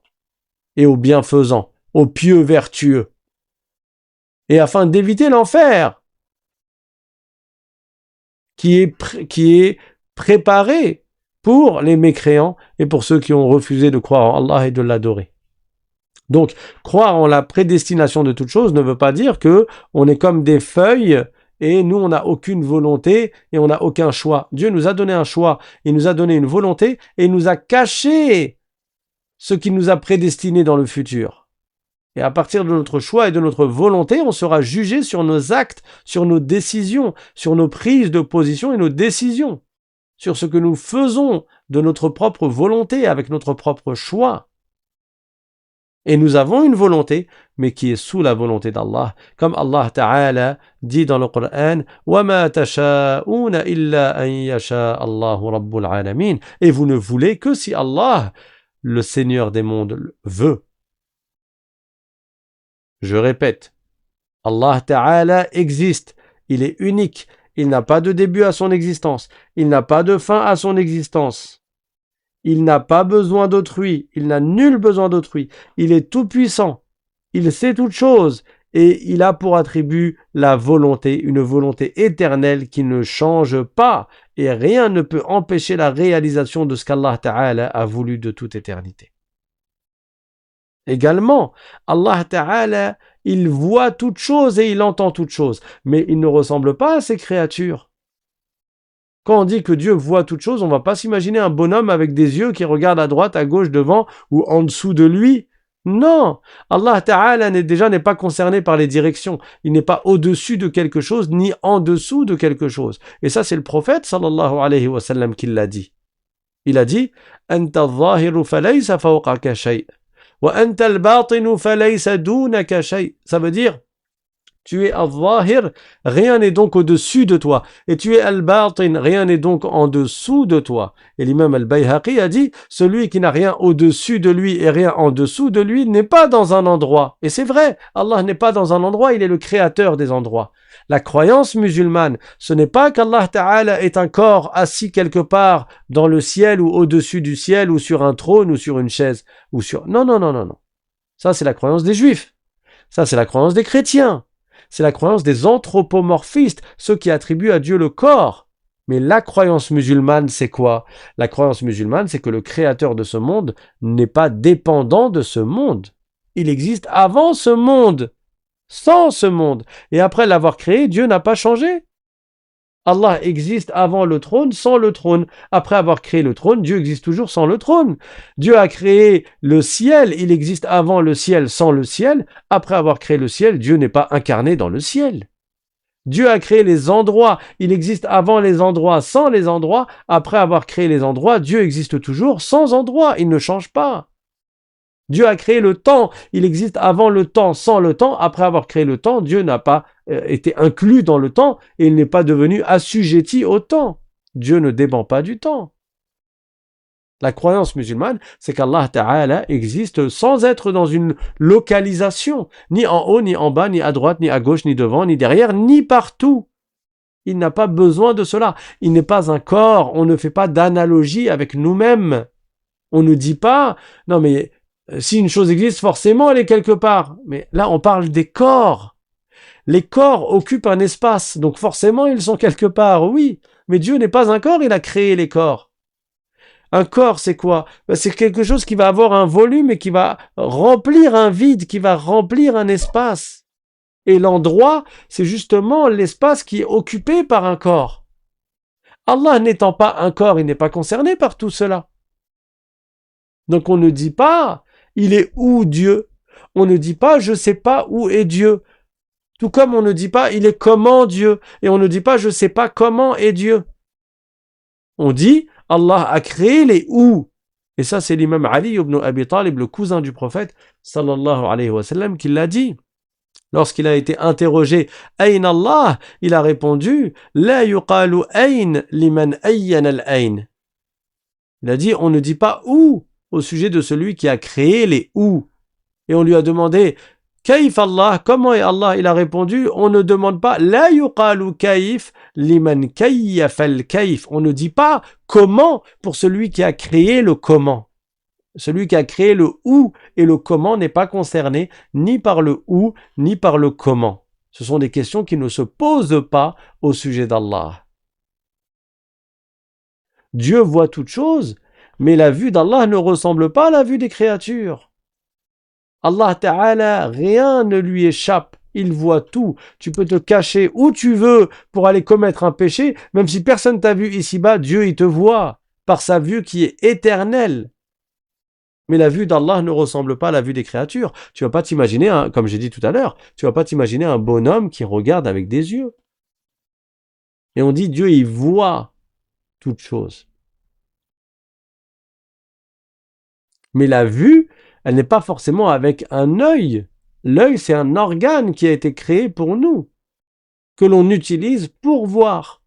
et aux bienfaisants, aux pieux vertueux. Et afin d'éviter l'enfer qui est préparé pour les mécréants et pour ceux qui ont refusé de croire en Allah et de l'adorer. Donc, croire en la prédestination de toute chose ne veut pas dire que on est comme des feuilles et nous, on n'a aucune volonté et on n'a aucun choix. Dieu nous a donné un choix, il nous a donné une volonté et il nous a caché ce qu'il nous a prédestiné dans le futur. Et à partir de notre choix et de notre volonté, on sera jugé sur nos actes, sur nos décisions, sur nos prises de position et nos décisions, sur ce que nous faisons de notre propre volonté, avec notre propre choix. Et nous avons une volonté, mais qui est sous la volonté d'Allah. Comme Allah Ta'ala dit dans le Coran, وَمَا تَشَاءُونَ إِلَّا أَن يَشَاءَ اللَّهُ رَبُّ الْعَالَمِينَ. Et vous ne voulez que si Allah, le Seigneur des mondes, veut. Je répète, Allah Ta'ala existe, il est unique, il n'a pas de début à son existence, il n'a pas de fin à son existence. Il n'a pas besoin d'autrui, il n'a nul besoin d'autrui, il est tout puissant, il sait toutes choses et il a pour attribut la volonté, une volonté éternelle qui ne change pas, et rien ne peut empêcher la réalisation de ce qu'Allah Ta'ala a voulu de toute éternité. Également, Allah Ta'ala, il voit toutes choses et il entend toutes choses, mais il ne ressemble pas à ses créatures. Quand on dit que Dieu voit toutes choses, on ne va pas s'imaginer un bonhomme avec des yeux qui regarde à droite, à gauche, devant ou en dessous de lui. Non, Allah Ta'ala n'est pas concerné par les directions. Il n'est pas au-dessus de quelque chose, ni en dessous de quelque chose. Et ça, c'est le prophète, sallallahu alayhi wa sallam, qui l'a dit. Il a dit, « Anta al-zahiru falaysa fawqaka shay', wa anta al-batinu falaysa dunaka shay'. » Ça veut dire, tu es al-zahir, rien n'est donc au-dessus de toi. Et tu es al-batin, rien n'est donc en dessous de toi. Et l'imam al-Bayhaqi a dit, celui qui n'a rien au-dessus de lui et rien en dessous de lui n'est pas dans un endroit. Et c'est vrai, Allah n'est pas dans un endroit, il est le créateur des endroits. La croyance musulmane, ce n'est pas qu'Allah Ta'ala est un corps assis quelque part dans le ciel ou au-dessus du ciel ou sur un trône ou sur une chaise. Ou sur... Non. Ça, c'est la croyance des juifs. Ça, c'est la croyance des chrétiens. C'est la croyance des anthropomorphistes, ceux qui attribuent à Dieu le corps. Mais la croyance musulmane, c'est quoi? La croyance musulmane, c'est que le créateur de ce monde n'est pas dépendant de ce monde. Il existe avant ce monde, sans ce monde. Et après l'avoir créé, Dieu n'a pas changé. Allah existe avant le trône, sans le trône. Après avoir créé le trône, Dieu existe toujours sans le trône. Dieu a créé le ciel, il existe avant le ciel, sans le ciel. Après avoir créé le ciel, Dieu n'est pas incarné dans le ciel. Dieu a créé les endroits, il existe avant les endroits, sans les endroits. Après avoir créé les endroits, Dieu existe toujours sans endroits, il ne change pas. Dieu a créé le temps, il existe avant le temps, sans le temps. Après avoir créé le temps, Dieu n'a pas été inclus dans le temps et il n'est pas devenu assujetti au temps. Dieu ne dépend pas du temps. La croyance musulmane, c'est qu'Allah Ta'ala existe sans être dans une localisation, ni en haut, ni en bas, ni à droite, ni à gauche, ni devant, ni derrière, ni partout. Il n'a pas besoin de cela. Il n'est pas un corps, on ne fait pas d'analogie avec nous-mêmes. On ne dit pas, non mais si une chose existe, forcément elle est quelque part. Mais là, on parle des corps. Les corps occupent un espace, donc forcément ils sont quelque part, oui. Mais Dieu n'est pas un corps, il a créé les corps. Un corps, c'est quoi? C'est quelque chose qui va avoir un volume et qui va remplir un vide, qui va remplir un espace. Et l'endroit, c'est justement l'espace qui est occupé par un corps. Allah n'étant pas un corps, il n'est pas concerné par tout cela. Donc on ne dit pas il est où Dieu? On ne dit pas je sais pas où est Dieu. Tout comme on ne dit pas il est comment Dieu. Et on ne dit pas je sais pas comment est Dieu. On dit Allah a créé les où. Et ça c'est l'imam Ali ibn Abi Talib, le cousin du prophète sallallahu alayhi wa sallam, qui l'a dit. Lorsqu'il a été interrogé Ayn Allah, il a répondu La yuqalu ayn liman ayyan al-ayn. Il a dit on ne dit pas où au sujet de celui qui a créé les où. Et on lui a demandé Kaif Allah, comment est Allah? Il a répondu on ne demande pas La yuqalu kaif liman kayyaf al-kaif. On ne dit pas comment pour celui qui a créé le comment. Celui qui a créé le où et le comment n'est pas concerné ni par le où ni par le comment. Ce sont des questions qui ne se posent pas au sujet d'Allah. Dieu voit toutes choses, mais la vue d'Allah ne ressemble pas à la vue des créatures. Allah Ta'ala, rien ne lui échappe. Il voit tout. Tu peux te cacher où tu veux pour aller commettre un péché, même si personne t'a vu ici-bas, Dieu il te voit par sa vue qui est éternelle. Mais la vue d'Allah ne ressemble pas à la vue des créatures. Tu vas pas t'imaginer, comme j'ai dit tout à l'heure, tu vas pas t'imaginer un bonhomme qui regarde avec des yeux. Et on dit Dieu il voit toutes choses. Mais la vue, elle n'est pas forcément avec un œil. L'œil, c'est un organe qui a été créé pour nous, que l'on utilise pour voir.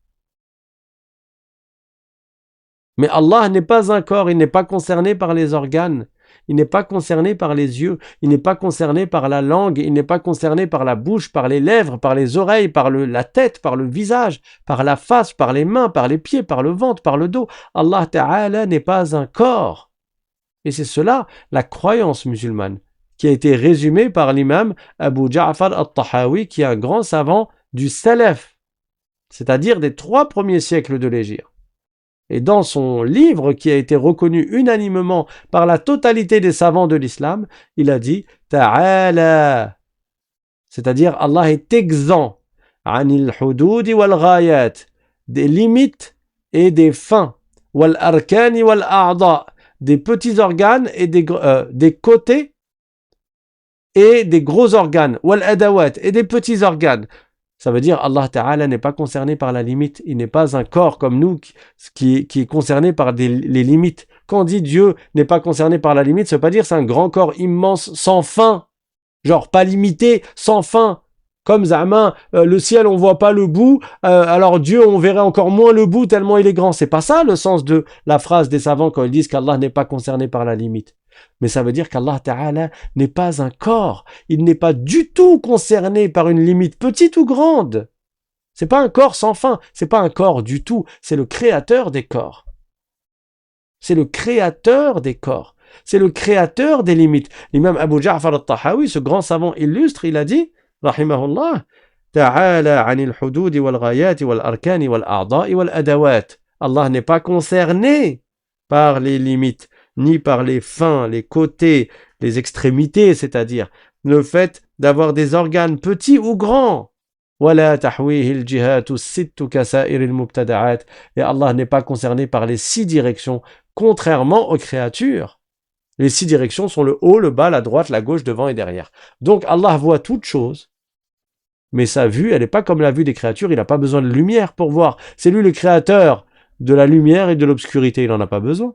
Mais Allah n'est pas un corps, il n'est pas concerné par les organes, il n'est pas concerné par les yeux, il n'est pas concerné par la langue, il n'est pas concerné par la bouche, par les lèvres, par les oreilles, par la tête, par le visage, par la face, par les mains, par les pieds, par le ventre, par le dos. Allah Ta'ala n'est pas un corps. Et c'est cela la croyance musulmane. qui a été résumé par l'imam Abu Ja'far al-Tahawi, qui est un grand savant du Salaf, c'est-à-dire des 3 premiers siècles de l'Hégire. Et dans son livre, qui a été reconnu unanimement par la totalité des savants de l'islam, il a dit « Ta'ala », c'est-à-dire Allah est exempt « Anil hududi wal ghayat », des limites et des fins, « wal arkani wal a'da », des petits organes et des côtés et des gros organes, « wal adawat », et des petits organes. Ça veut dire Allah Ta'ala n'est pas concerné par la limite. Il n'est pas un corps comme nous qui est concerné par les limites. Quand on dit Dieu n'est pas concerné par la limite, ça veut pas dire c'est un grand corps immense sans fin. Genre pas limité, sans fin. Comme Zama, le ciel on voit pas le bout, alors Dieu on verrait encore moins le bout tellement il est grand. C'est pas ça le sens de la phrase des savants quand ils disent qu'Allah n'est pas concerné par la limite. Mais ça veut dire qu'Allah Ta'ala n'est pas un corps. Il n'est pas du tout concerné par une limite, petite ou grande. C'est pas un corps sans fin. C'est pas un corps du tout. C'est le créateur des corps. C'est le créateur des corps. C'est le créateur des limites. L'imam Abu Ja'far al-Tahawi, ce grand savant illustre, il a dit, rahimahullah, Ta'ala anil hududi wal ghayati wal arkani wal a'da'i wal adawat. Allah n'est pas concerné par les limites, ni par les fins, les côtés, les extrémités, c'est-à-dire le fait d'avoir des organes petits ou grands. وَلَا تَحْوِيهِ الْجِهَاتُ السِّتُّ كَسَائِرِ الْمُبْتَدَعَاتِ. Et Allah n'est pas concerné par les 6 directions, contrairement aux créatures. Les 6 directions sont le haut, le bas, la droite, la gauche, devant et derrière. Donc Allah voit toutes choses, mais sa vue, elle n'est pas comme la vue des créatures, il n'a pas besoin de lumière pour voir. C'est lui le créateur de la lumière et de l'obscurité, il n'en a pas besoin.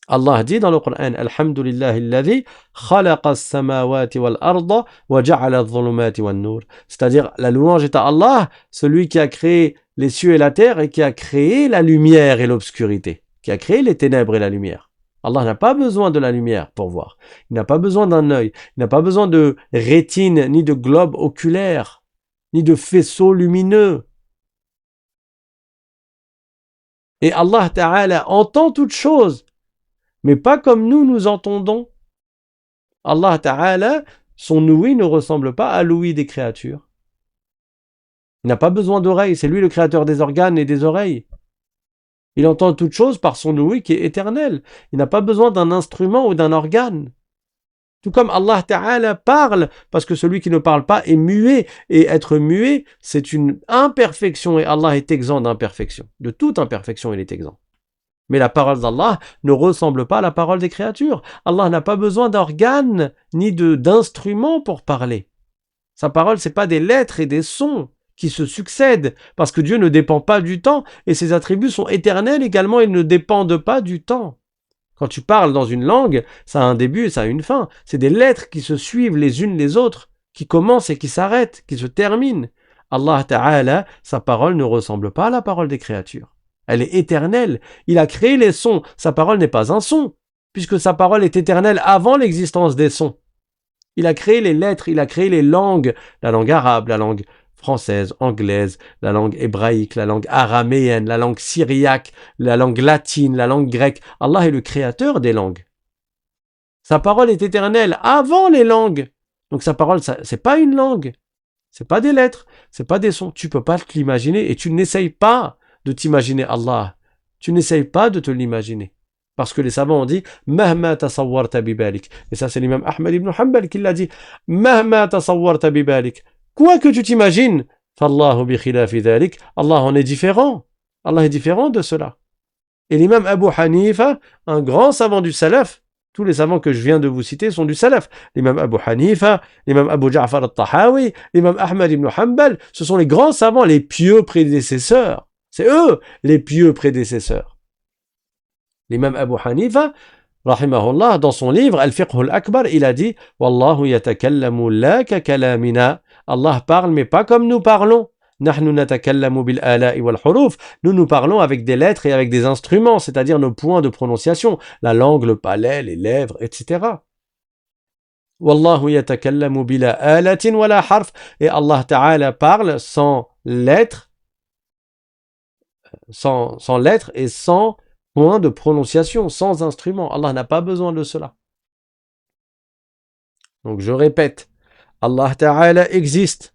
Allah dit dans le Coran, Alhamdulillahi alladhi khalaqa as-samawati wal arda wa ja'ala adh-dhulumati wan nur. C'est-à-dire, la louange est à Allah, celui qui a créé les cieux et la terre et qui a créé la lumière et l'obscurité, qui a créé les ténèbres et la lumière. Allah n'a pas besoin de la lumière pour voir. Il n'a pas besoin d'un œil, il n'a pas besoin de rétine, ni de globe oculaire, ni de faisceau lumineux. Et Allah Ta'ala entend toutes choses, mais pas comme nous entendons. Allah Ta'ala, son ouïe ne ressemble pas à l'ouïe des créatures. Il n'a pas besoin d'oreilles, c'est lui le créateur des organes et des oreilles. Il entend toutes choses par son ouïe qui est éternelle. Il n'a pas besoin d'un instrument ou d'un organe. Tout comme Allah Ta'ala parle, parce que celui qui ne parle pas est muet, et être muet, c'est une imperfection, et Allah est exempt d'imperfection. De toute imperfection, il est exempt. Mais la parole d'Allah ne ressemble pas à la parole des créatures. Allah n'a pas besoin d'organes ni d'instruments pour parler. Sa parole, c'est pas des lettres et des sons qui se succèdent, parce que Dieu ne dépend pas du temps, et ses attributs sont éternels également, ils ne dépendent pas du temps. Quand tu parles dans une langue, ça a un début et ça a une fin. C'est des lettres qui se suivent les unes les autres, qui commencent et qui s'arrêtent, qui se terminent. Allah Ta'ala, sa parole ne ressemble pas à la parole des créatures. Elle est éternelle. Il a créé les sons. Sa parole n'est pas un son, puisque sa parole est éternelle avant l'existence des sons. Il a créé les lettres, il a créé les langues, la langue arabe, la langue française, anglaise, la langue hébraïque, la langue araméenne, la langue syriaque, la langue latine, la langue grecque. Allah est le créateur des langues. Sa parole est éternelle avant les langues. Donc sa parole, c'est pas une langue. C'est pas des lettres, c'est pas des sons. Tu peux pas te l'imaginer et tu n'essayes pas de t'imaginer Allah. Tu n'essayes pas de te l'imaginer. Parce que les savants ont dit Mahma tasawwarta bibalik. Et ça, c'est l'imam Ahmad ibn Hanbal qui l'a dit. Mahma tasawwarta bibalik. Quoi que tu t'imagines, Fallahu bi khilafi dhalik. Allah en est différent. Allah est différent de cela. Et l'imam Abu Hanifa, un grand savant du Salaf, tous les savants que je viens de vous citer sont du Salaf. L'imam Abu Hanifa, l'imam Abu Ja'far al-Tahawi, l'imam Ahmad ibn Hanbal, ce sont les grands savants, les pieux prédécesseurs. C'est eux, les pieux prédécesseurs. L'imam Abu Hanifa, rahimahullah, dans son livre Al-Fiqh al-Akbar, il a dit « Wallahu yatakallamu la ka kalamina » Allah parle, mais pas comme nous parlons. « Nahnu natakallamu bil ala'i wal huruf » Nous parlons avec des lettres et avec des instruments, c'est-à-dire nos points de prononciation, la langue, le palais, les lèvres, etc. « Wallahu yatakallamu bila alatin wala harf » Et Allah Ta'ala parle sans lettres, sans lettres et sans point de prononciation, sans instrument. Allah n'a pas besoin de cela. Donc je répète, Allah Ta'ala existe.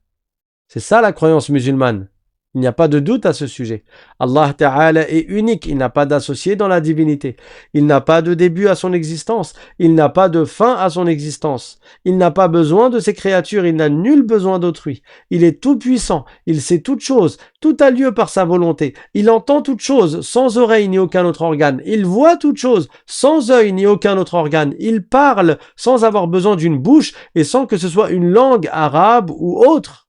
C'est ça la croyance musulmane. Il n'y a pas de doute à ce sujet. Allah Ta'ala est unique, il n'a pas d'associé dans la divinité. Il n'a pas de début à son existence. Il n'a pas de fin à son existence. Il n'a pas besoin de ses créatures, il n'a nul besoin d'autrui. Il est tout puissant, il sait toutes choses, tout a lieu par sa volonté. Il entend toutes choses sans oreille ni aucun autre organe. Il voit toutes choses sans œil ni aucun autre organe. Il parle sans avoir besoin d'une bouche et sans que ce soit une langue arabe ou autre.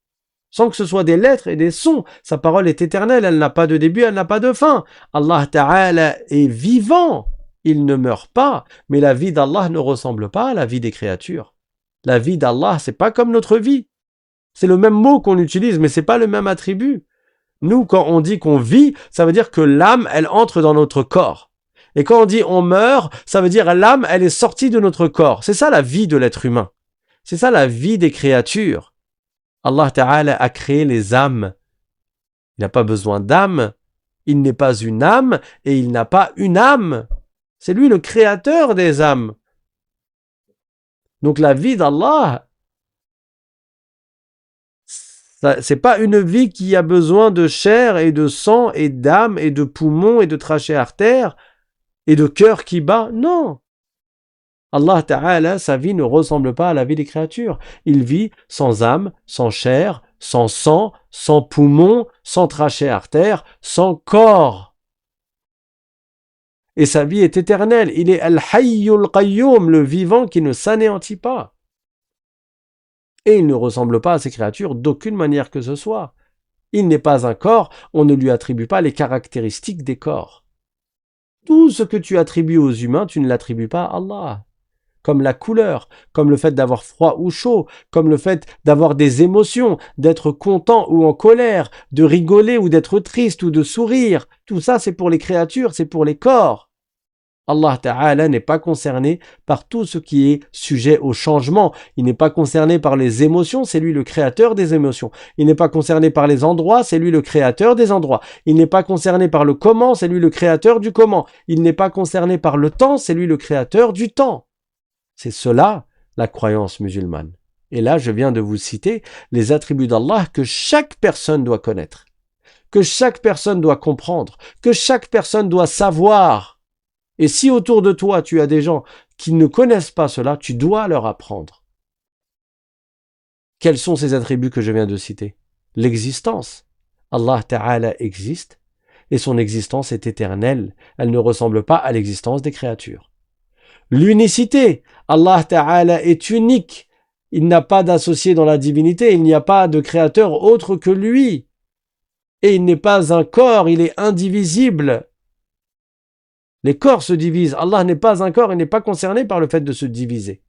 Sans que ce soit des lettres et des sons. Sa parole est éternelle, elle n'a pas de début, elle n'a pas de fin. Allah Ta'ala est vivant, il ne meurt pas, mais la vie d'Allah ne ressemble pas à la vie des créatures. La vie d'Allah, c'est pas comme notre vie. C'est le même mot qu'on utilise, mais c'est pas le même attribut. Nous, quand on dit qu'on vit, ça veut dire que l'âme, elle entre dans notre corps. Et quand on dit on meurt, ça veut dire l'âme, elle est sortie de notre corps. C'est ça la vie de l'être humain. C'est ça la vie des créatures. Allah Ta'ala a créé les âmes. Il n'a pas besoin d'âme. Il n'est pas une âme et il n'a pas une âme. C'est lui le créateur des âmes. Donc la vie d'Allah, c'est pas une vie qui a besoin de chair et de sang et d'âme et de poumons et de trachées artères et de cœur qui bat. Non. Allah Ta'ala, sa vie ne ressemble pas à la vie des créatures. Il vit sans âme, sans chair, sans sang, sans poumons, sans trachée artère, sans corps. Et sa vie est éternelle. Il est Al-Hayyul Qayyum, le vivant qui ne s'anéantit pas. Et il ne ressemble pas à ces créatures d'aucune manière que ce soit. Il n'est pas un corps, on ne lui attribue pas les caractéristiques des corps. Tout ce que tu attribues aux humains, tu ne l'attribues pas à Allah. Comme la couleur, comme le fait d'avoir froid ou chaud, comme le fait d'avoir des émotions, d'être content ou en colère, de rigoler ou d'être triste ou de sourire. Tout ça, c'est pour les créatures, c'est pour les corps. Allah Ta'ala n'est pas concerné par tout ce qui est sujet au changement. Il n'est pas concerné par les émotions, c'est lui le créateur des émotions. Il n'est pas concerné par les endroits, c'est lui le créateur des endroits. Il n'est pas concerné par le comment, c'est lui le créateur du comment. Il n'est pas concerné par le temps, c'est lui le créateur du temps. C'est cela, la croyance musulmane. Et là, je viens de vous citer les attributs d'Allah que chaque personne doit connaître, que chaque personne doit comprendre, que chaque personne doit savoir. Et si autour de toi, tu as des gens qui ne connaissent pas cela, tu dois leur apprendre. Quels sont ces attributs que je viens de citer? L'existence. Allah Ta'ala existe et son existence est éternelle. Elle ne ressemble pas à l'existence des créatures. L'unicité. Allah Ta'ala est unique. Il n'a pas d'associé dans la divinité. Il n'y a pas de créateur autre que lui. Et il n'est pas un corps, il est indivisible. Les corps se divisent. Allah n'est pas un corps, il n'est pas concerné par le fait de se diviser.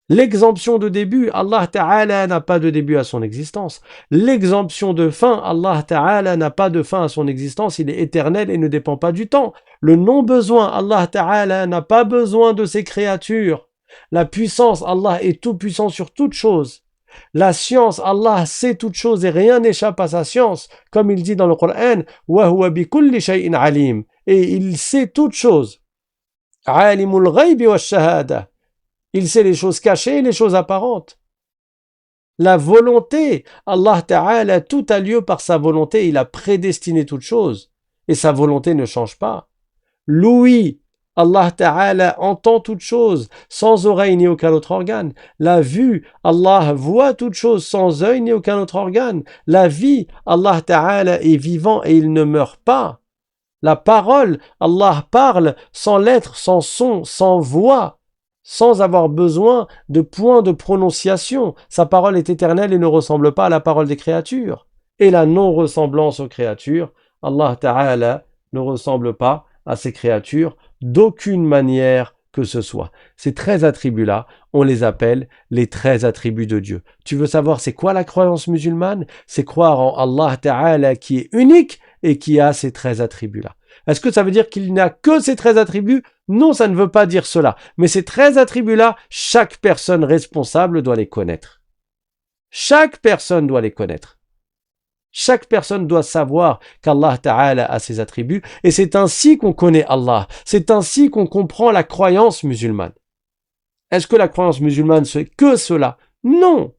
L'exemption de début, Allah Ta'ala n'a pas de début à son existence. L'exemption de fin, Allah Ta'ala n'a pas de fin à son existence, il est éternel et ne dépend pas du temps. Le non-besoin, Allah Ta'ala n'a pas besoin de ses créatures. La puissance, Allah est tout puissant sur toute chose. La science, Allah sait toute chose et rien n'échappe à sa science. Comme il dit dans le Coran, wa huwa bi kulli shay'in alim. Et il sait toute chose. Alimul ghaybi wa shahada. Il sait les choses cachées et les choses apparentes. La volonté, Allah Ta'ala, tout a lieu par sa volonté. Il a prédestiné toute chose. Et sa volonté ne change pas. L'ouïe, Allah Ta'ala entend toute chose, sans oreille ni aucun autre organe. La vue, Allah voit toute chose, sans œil ni aucun autre organe. La vie, Allah Ta'ala est vivant et il ne meurt pas. La parole, Allah parle sans lettres, sans son, sans voix, sans avoir besoin de points de prononciation. Sa parole est éternelle et ne ressemble pas à la parole des créatures. Et la non-ressemblance aux créatures, Allah Ta'ala ne ressemble pas à ces créatures d'aucune manière que ce soit. Ces 13 attributs-là, on les appelle les 13 attributs de Dieu. Tu veux savoir c'est quoi la croyance musulmane? C'est croire en Allah Ta'ala qui est unique et qui a ces 13 attributs-là. Est-ce que ça veut dire qu'il n'a que ces 13 attributs? Non, ça ne veut pas dire cela. Mais ces 13 attributs-là, chaque personne responsable doit les connaître. Chaque personne doit les connaître. Chaque personne doit savoir qu'Allah Ta'ala a ses attributs et c'est ainsi qu'on connaît Allah. C'est ainsi qu'on comprend la croyance musulmane. Est-ce que la croyance musulmane, c'est que cela? Non!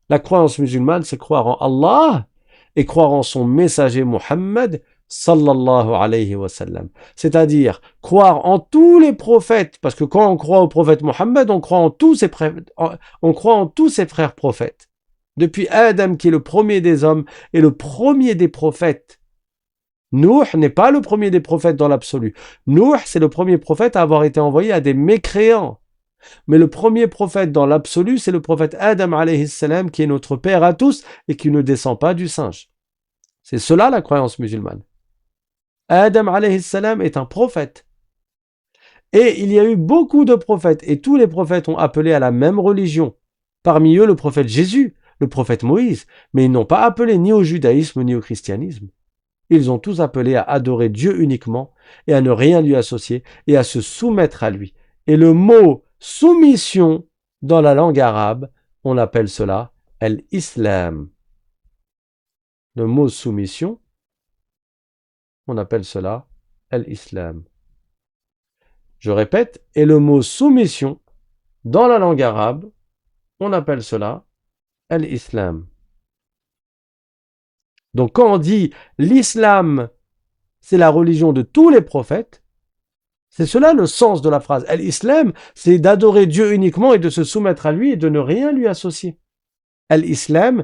La croyance musulmane, c'est croire en Allah et croire en son messager Muhammad sallallahu alayhi wa sallam. C'est-à-dire croire en tous les prophètes, parce que quand on croit au prophète Muhammad, on croit en tous ses frères prophètes. Depuis Adam, qui est le premier des hommes et le premier des prophètes. Nuh n'est pas le premier des prophètes dans l'absolu. Nuh, c'est le premier prophète à avoir été envoyé à des mécréants. Mais le premier prophète dans l'absolu, c'est le prophète Adam alayhi salam, qui est notre père à tous et qui ne descend pas du singe. C'est cela la croyance musulmane. Adam alayhi salam est un prophète. Et il y a eu beaucoup de prophètes, et tous les prophètes ont appelé à la même religion. Parmi eux, le prophète Jésus, le prophète Moïse, mais ils n'ont pas appelé ni au judaïsme ni au christianisme. Ils ont tous appelé à adorer Dieu uniquement et à ne rien lui associer et à se soumettre à lui. Et le mot soumission dans la langue arabe, on appelle cela l'islam. Le mot soumission, on appelle cela l'islam. Je répète, et le mot soumission dans la langue arabe, on appelle cela l'islam. Donc quand on dit l'islam, c'est la religion de tous les prophètes, c'est cela le sens de la phrase. L'islam, c'est d'adorer Dieu uniquement et de se soumettre à lui et de ne rien lui associer. L'islam,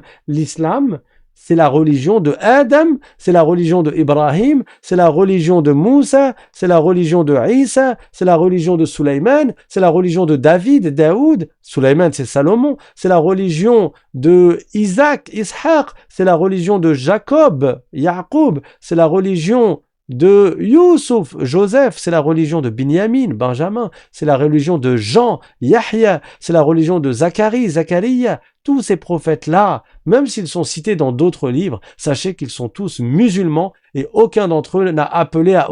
c'est la religion de Adam, c'est la religion de Ibrahim, c'est la religion de Moussa, c'est la religion de Isa, c'est la religion de Sulaiman, c'est la religion de Daoud, Sulaiman c'est Salomon, c'est la religion de Isaac, Ishaq, c'est la religion de Jacob, Yaqub, c'est la religion de Youssouf, Joseph, c'est la religion de Binyamin, Benjamin, c'est la religion de Jean, Yahya, c'est la religion de Zacharia. Tous ces prophètes-là, même s'ils sont cités dans d'autres livres, sachez qu'ils sont tous musulmans et aucun d'entre eux n'a appelé à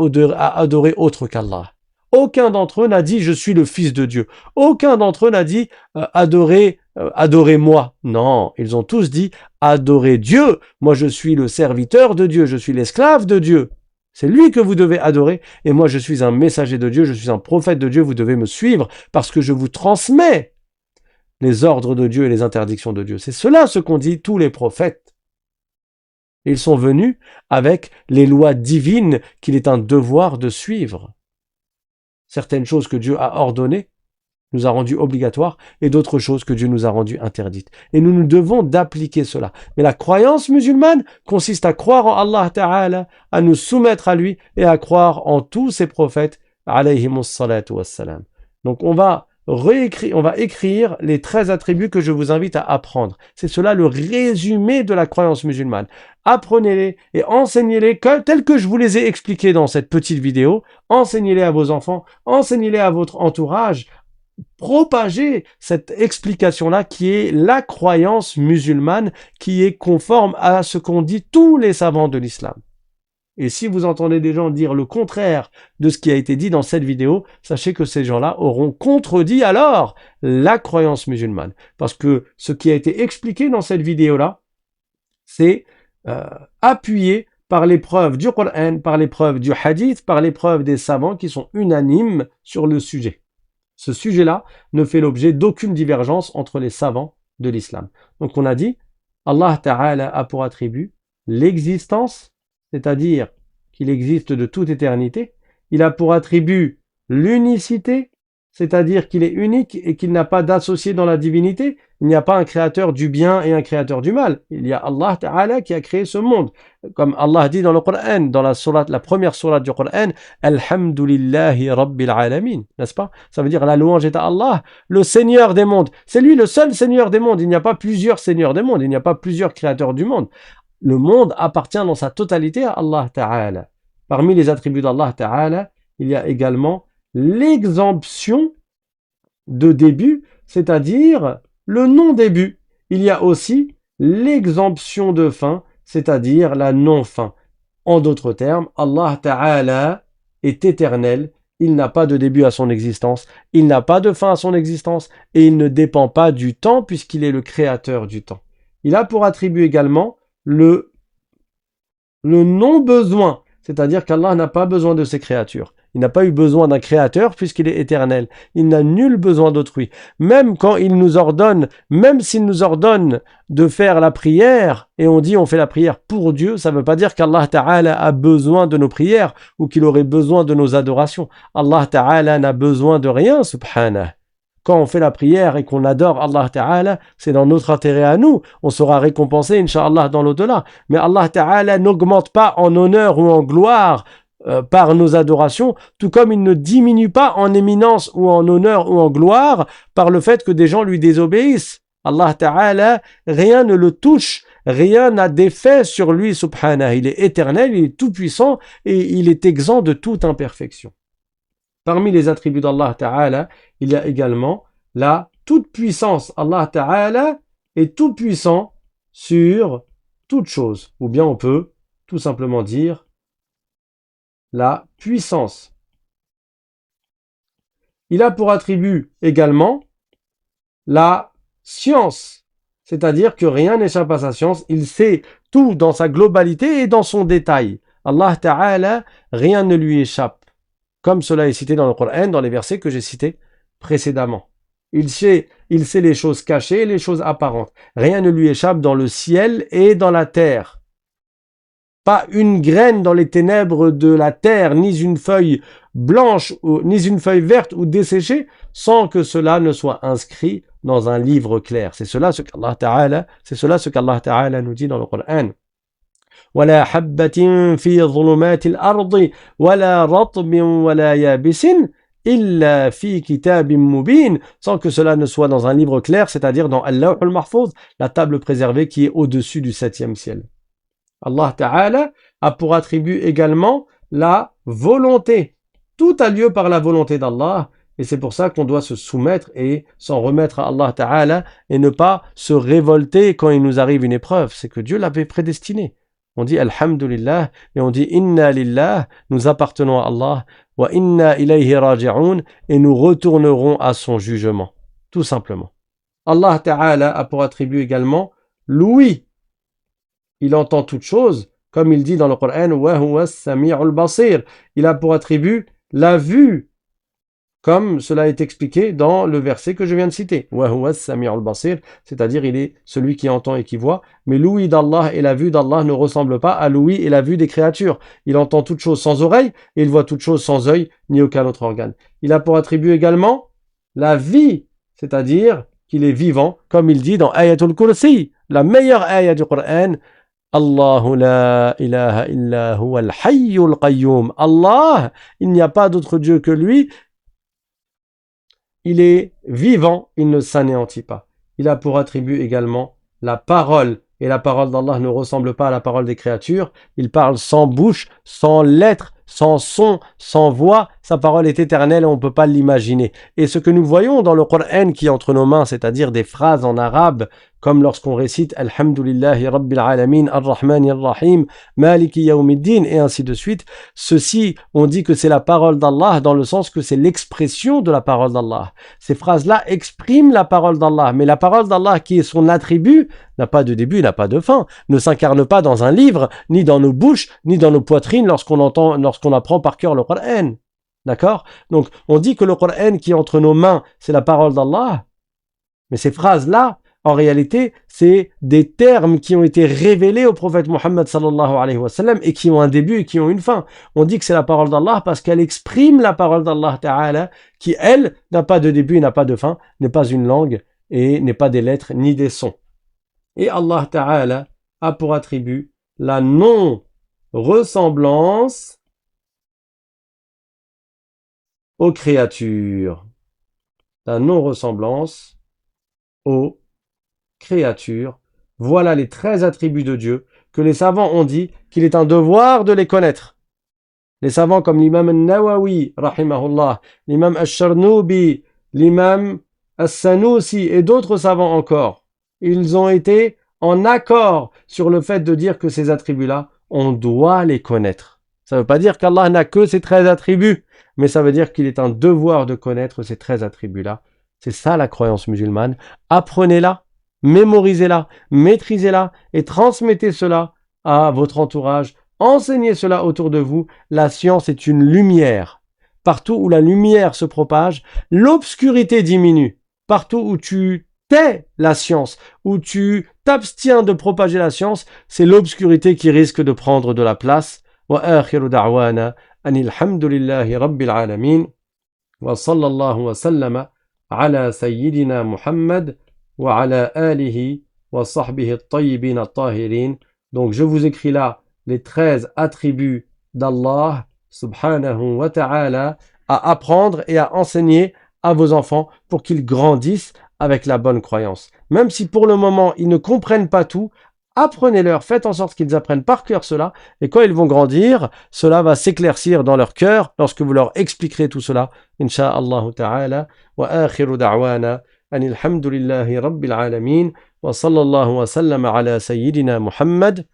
adorer autre qu'Allah. Aucun d'entre eux n'a dit « je suis le fils de Dieu ». Aucun d'entre eux n'a dit « adorez-moi ». Non, ils ont tous dit « adorez Dieu ». Moi, je suis le serviteur de Dieu, je suis l'esclave de Dieu. C'est lui que vous devez adorer et moi, je suis un messager de Dieu, je suis un prophète de Dieu, vous devez me suivre parce que je vous transmets les ordres de Dieu et les interdictions de Dieu. C'est cela ce qu'ont dit tous les prophètes. Ils sont venus avec les lois divines qu'il est un devoir de suivre. Certaines choses que Dieu a ordonnées nous a rendues obligatoires et d'autres choses que Dieu nous a rendues interdites. Et nous devons d'appliquer cela. Mais la croyance musulmane consiste à croire en Allah Ta'ala, à nous soumettre à lui et à croire en tous ses prophètes alayhimus salatu wassalam. Donc on va écrire les 13 attributs que je vous invite à apprendre. C'est cela le résumé de la croyance musulmane. Apprenez-les et enseignez-les tels que je vous les ai expliqués dans cette petite vidéo. Enseignez-les à vos enfants, enseignez-les à votre entourage. Propagez cette explication-là qui est la croyance musulmane qui est conforme à ce qu'ont dit tous les savants de l'islam. Et si vous entendez des gens dire le contraire de ce qui a été dit dans cette vidéo, sachez que ces gens-là auront contredit alors la croyance musulmane. Parce que ce qui a été expliqué dans cette vidéo-là, c'est appuyé par les preuves du Coran, par les preuves du Hadith, par les preuves des savants qui sont unanimes sur le sujet. Ce sujet-là ne fait l'objet d'aucune divergence entre les savants de l'islam. Donc on a dit, Allah Ta'ala a pour attribut l'existence, c'est-à-dire qu'il existe de toute éternité. Il a pour attribut l'unicité, c'est-à-dire qu'il est unique et qu'il n'a pas d'associé dans la divinité. Il n'y a pas un créateur du bien et un créateur du mal. Il y a Allah Ta'ala qui a créé ce monde. Comme Allah dit dans le Coran, dans la première sourate du Coran, Alhamdulillahi Rabbil Alamin, n'est-ce pas? Ça veut dire la louange est à Allah, le Seigneur des mondes. C'est lui le seul Seigneur des mondes. Il n'y a pas plusieurs Seigneurs des mondes. Il n'y a pas plusieurs créateurs du monde. Le monde appartient dans sa totalité à Allah Ta'ala. Parmi les attributs d'Allah Ta'ala, il y a également l'exemption de début, c'est-à-dire le non-début. Il y a aussi l'exemption de fin, c'est-à-dire la non-fin. En d'autres termes, Allah Ta'ala est éternel, il n'a pas de début à son existence, il n'a pas de fin à son existence, et il ne dépend pas du temps puisqu'il est le créateur du temps. Il a pour attribut également le non-besoin, c'est-à-dire qu'Allah n'a pas besoin de ses créatures. Il n'a pas eu besoin d'un créateur puisqu'il est éternel. Il n'a nul besoin d'autrui. Même quand il nous ordonne, même s'il nous ordonne de faire la prière, et on dit on fait la prière pour Dieu, ça ne veut pas dire qu'Allah Ta'ala a besoin de nos prières ou qu'il aurait besoin de nos adorations. Allah Ta'ala n'a besoin de rien, subhanah. Quand on fait la prière et qu'on adore Allah Ta'ala, c'est dans notre intérêt à nous. On sera récompensé, Inch'Allah, dans l'au-delà. Mais Allah Ta'ala n'augmente pas en honneur ou en gloire par nos adorations, tout comme il ne diminue pas en éminence ou en honneur ou en gloire par le fait que des gens lui désobéissent. Allah Ta'ala, rien ne le touche, rien n'a d'effet sur lui, subhanah. Il est éternel, il est tout-puissant et il est exempt de toute imperfection. Parmi les attributs d'Allah Ta'ala, il y a également la toute-puissance. Allah Ta'ala est tout-puissant sur toute chose. Ou bien on peut tout simplement dire la puissance. Il a pour attribut également la science. C'est-à-dire que rien n'échappe à sa science. Il sait tout dans sa globalité et dans son détail. Allah Ta'ala, rien ne lui échappe. Comme cela est cité dans le Coran, dans les versets que j'ai cités précédemment. Il sait les choses cachées et les choses apparentes. Rien ne lui échappe dans le ciel et dans la terre. Pas une graine dans les ténèbres de la terre, ni une feuille blanche, ni une feuille verte ou desséchée, sans que cela ne soit inscrit dans un livre clair. C'est cela ce qu'Allah Ta'ala nous dit dans le Coran. ولا حبة في ظلمات الأرض ولا رطب ولا يابس إلا في كتاب مبين, sans que cela ne soit dans un livre clair, c'est-à-dire dans Al-Lawh al-Mahfouz, la table préservée qui est au-dessus du 7e ciel. Allah Ta'ala a pour attribut également la volonté. Tout a lieu par la volonté d'Allah, et c'est pour ça qu'on doit se soumettre et s'en remettre à Allah Ta'ala et ne pas se révolter quand il nous arrive une épreuve. C'est que Dieu l'avait prédestiné. On dit Alhamdulillah et on dit Inna lillah, nous appartenons à Allah, wa inna ilayhi raji'un, et nous retournerons à son jugement. Tout simplement. Allah Ta'ala a pour attribut également l'ouïe. Il entend toutes choses, comme il dit dans le Coran, wa huwa as-sami'ul basir. Il a pour attribut la vue, comme cela est expliqué dans le verset que je viens de citer. Wa huwa as-sami'ul basir, c'est-à-dire il est celui qui entend et qui voit. Mais l'ouïe d'Allah et la vue d'Allah ne ressemblent pas à l'ouïe et la vue des créatures. Il entend toutes choses sans oreille et il voit toutes choses sans œil ni aucun autre organe. Il a pour attribut également la vie, c'est-à-dire qu'il est vivant, comme il dit dans Ayatul Kursi, la meilleure ayah du Coran. Allahu la ilaha illa huwa al-hayyul qayyum. Allah, il n'y a pas d'autre Dieu que lui. Il est vivant, il ne s'anéantit pas. Il a pour attribut également la parole. Et la parole d'Allah ne ressemble pas à la parole des créatures. Il parle sans bouche, sans lettres, sans son, sans voix. Sa parole est éternelle et on ne peut pas l'imaginer. Et ce que nous voyons dans le Coran qui est entre nos mains, c'est-à-dire des phrases en arabe, comme lorsqu'on récite Alhamdulillahi Rabbil Alamin, Ar-Rahmani Ar-Rahim, Maliki Yawmiddin, et ainsi de suite. Ceci, on dit que c'est la parole d'Allah dans le sens que c'est l'expression de la parole d'Allah. Ces phrases-là expriment la parole d'Allah, mais la parole d'Allah qui est son attribut n'a pas de début, n'a pas de fin, ne s'incarne pas dans un livre, ni dans nos bouches, ni dans nos poitrines lorsqu'on apprend par cœur le Coran. D'accord? Donc, on dit que le Coran qui est entre nos mains, c'est la parole d'Allah, mais ces phrases-là, en réalité, c'est des termes qui ont été révélés au prophète Mohammed sallallahu alayhi wa sallam et qui ont un début et qui ont une fin. On dit que c'est la parole d'Allah parce qu'elle exprime la parole d'Allah Ta'ala qui, elle, n'a pas de début et n'a pas de fin, n'est pas une langue et n'est pas des lettres ni des sons. Et Allah Ta'ala a pour attribut la non-ressemblance aux créatures. La non-ressemblance aux créatures. Voilà les 13 attributs de Dieu que les savants ont dit qu'il est un devoir de les connaître. Les savants comme l'imam al-Nawawi, rahimahullah, l'imam al-Sharnoubi, l'imam al-Sanoussi et d'autres savants encore, ils ont été en accord sur le fait de dire que ces attributs-là, on doit les connaître. Ça ne veut pas dire qu'Allah n'a que ces 13 attributs, mais ça veut dire qu'il est un devoir de connaître ces 13 attributs-là. C'est ça la croyance musulmane. Apprenez-la, mémorisez-la, maîtrisez-la et transmettez cela à votre entourage. Enseignez cela autour de vous. La science est une lumière. partout où la lumière se propage, l'obscurité diminue. Partout où tu tais la science, où tu t'abstiens de propager la science, c'est l'obscurité qui risque de prendre de la place. Wa akhiru da'wana anil hamdulillahi rabbil alamin wa sallallahu wa sallama ala sayyidina Muhammad wa ala alihi wa sahbihi at-tayyibin at-tahirin. Donc je vous écris là les 13 attributs d'Allah subhanahu wa ta'ala à apprendre et à enseigner à vos enfants pour qu'ils grandissent avec la bonne croyance. Même si pour le moment ils ne comprennent pas tout, apprenez-leur, faites en sorte qu'ils apprennent par cœur cela, et quand ils vont grandir, cela va s'éclaircir dans leur cœur lorsque vous leur expliquerez tout cela, insha'Allah ta'ala. Wa akhiru da'wana anil hamdulillahi rabbil alamin wa sallallahu wa sallama ala sayyidina Muhammad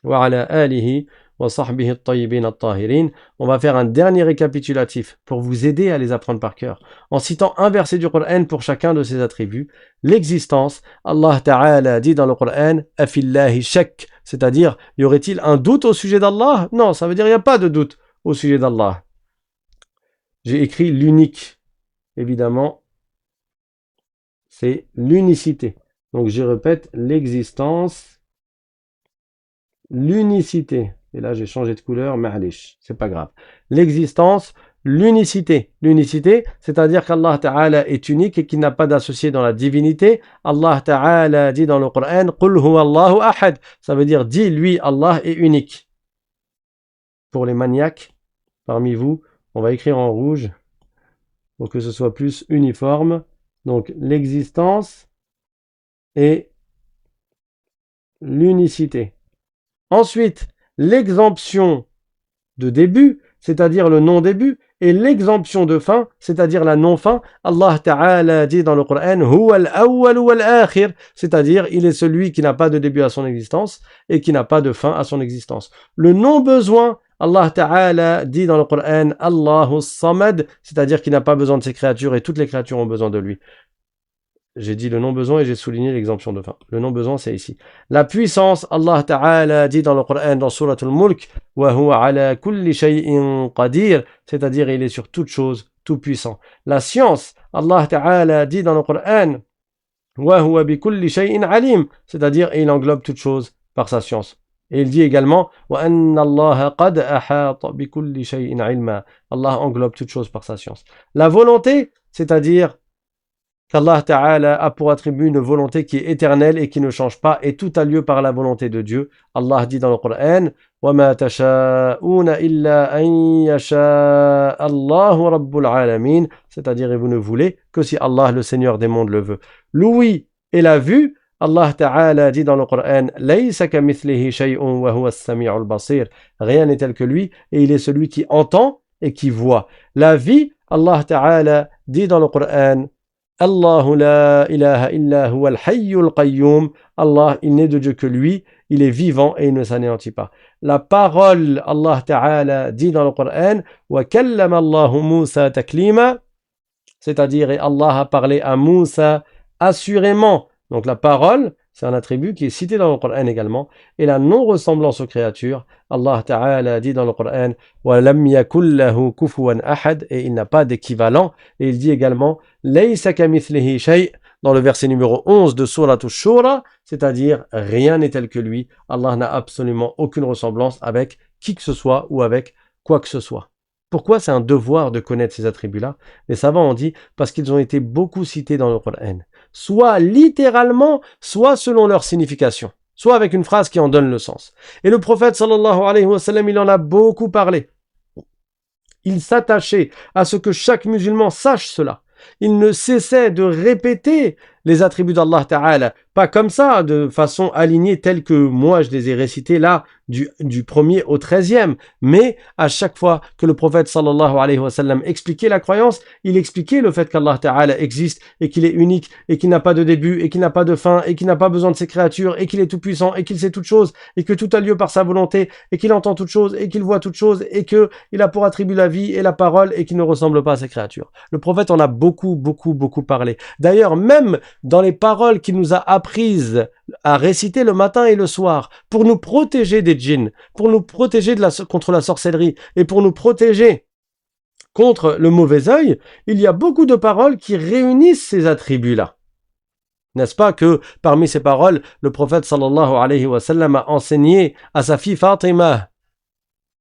wa ala alihi wa sahbihi at-tayyibin at-tahirin. On va faire un dernier récapitulatif pour vous aider à les apprendre par cœur, en citant un verset du Coran pour chacun de ces attributs. L'existence, Allah Ta'ala dit dans le Coran, afillahi shak, c'est-à-dire, y aurait-il un doute au sujet d'Allah? Non, ça veut dire il n'y a pas de doute au sujet d'Allah. J'ai écrit l'unique, évidemment, c'est l'unicité. Donc je répète, l'existence, l'unicité. Et là, j'ai changé de couleur, ma'alish, c'est pas grave. L'existence, l'unicité. L'unicité, c'est-à-dire qu'Allah Ta'ala est unique et qu'il n'a pas d'associé dans la divinité. Allah Ta'ala dit dans le Coran, Qul huwa Allahu ahad. Ça veut dire, dit, lui, Allah est unique. Pour les maniaques, parmi vous, on va écrire en rouge pour que ce soit plus uniforme. Donc, l'existence et l'unicité. Ensuite, l'exemption de début, c'est-à-dire le non-début, et l'exemption de fin, c'est-à-dire la non-fin. Allah Ta'ala dit dans le Coran, Huwa al-awwal wal-akhir, c'est-à-dire il est celui qui n'a pas de début à son existence et qui n'a pas de fin à son existence. Le non-besoin, Allah Ta'ala dit dans le Coran, Allahu Samad, c'est-à-dire qu'il n'a pas besoin de ses créatures et toutes les créatures ont besoin de lui. J'ai dit le non-besoin et j'ai souligné l'exemption de fin. Le non-besoin, c'est ici. La puissance, Allah Ta'ala dit dans le Coran, dans Surat al-Mulk, wa huwa ala kulli shay'in qadir, c'est-à-dire il est sur toute chose, tout puissant. La science, Allah Ta'ala dit dans le Coran, wa huwa bi kulli shay'in alim, c'est-à-dire il englobe toute chose par sa science. Et il dit également, wa anna Allah qad ahata bi kulli shay'in ilma. Allah englobe toute chose par sa science. La volonté, c'est-à-dire qu'Allah Ta'ala a pour attribut une volonté qui est éternelle et qui ne change pas, et tout a lieu par la volonté de Dieu. Allah dit dans le Coran, وَمَا تَشَاءُونَ إِلَّا أَن يَشَاءَ اللَّهُ رَبُّ الْعَالَمِينَ, c'est-à-dire et vous ne voulez que si Allah le Seigneur des mondes le veut. L'ouïe et la vue, Allah Ta'ala dit dans le Coran, لَيْسَ كَمِثْلِهِ شَيْءٌ وَهُوَ السَّمِيعُ الْبَصِيرُ, rien n'est tel que lui et il est celui qui entend et qui voit. La vie, Allah Ta'ala dit dans le Coran, Allahu la ilaha illa huwa al-hayyul qayyum. Allah, il n'est de Dieu que lui, il est vivant et il ne s'anéantit pas. La parole, Allah Ta'ala dit dans le Coran, wa kallama Allahu Musa taklima, c'est-à-dire et Allah a parlé à Moussa assurément. Donc la parole, c'est un attribut qui est cité dans le Coran également. Et la non-ressemblance aux créatures, Allah Ta'ala dit dans le Coran, wa lam yakul lahu kufuwan ahad, et il n'a pas d'équivalent. Et il dit également, laysa kamithlihi shay', dans le verset numéro 11 de Surat Ash-Shura, c'est-à-dire rien n'est tel que lui. Allah n'a absolument aucune ressemblance avec qui que ce soit ou avec quoi que ce soit. Pourquoi c'est un devoir de connaître ces attributs-là? Les savants ont dit parce qu'ils ont été beaucoup cités dans le Coran, soit littéralement, soit selon leur signification, soit avec une phrase qui en donne le sens. Et le prophète sallallahu alayhi wa sallam, il en a beaucoup parlé. Il s'attachait à ce que chaque musulman sache cela. Il ne cessait de répéter les attributs d'Allah Ta'ala, pas comme ça, de façon alignée telle que moi je les ai récités là, du premier au 13e, mais à chaque fois que le prophète sallallahu alayhi wa sallam expliquait la croyance, il expliquait le fait qu'Allah Ta'ala existe et qu'il est unique et qu'il n'a pas de début et qu'il n'a pas de fin et qu'il n'a pas besoin de ses créatures et qu'il est tout puissant et qu'il sait toutes choses et que tout a lieu par sa volonté et qu'il entend toutes choses et qu'il voit toutes choses et qu'il a pour attribut la vie et la parole et qu'il ne ressemble pas à ses créatures. Le prophète en a beaucoup parlé. D'ailleurs, même dans les paroles qu'il nous a apprises à réciter le matin et le soir pour nous protéger des djinns, pour nous protéger contre la sorcellerie et pour nous protéger contre le mauvais œil, il y a beaucoup de paroles qui réunissent ces attributs-là. N'est-ce pas que parmi ces paroles, le prophète sallallahu alayhi wa sallam a enseigné à sa fille Fatima,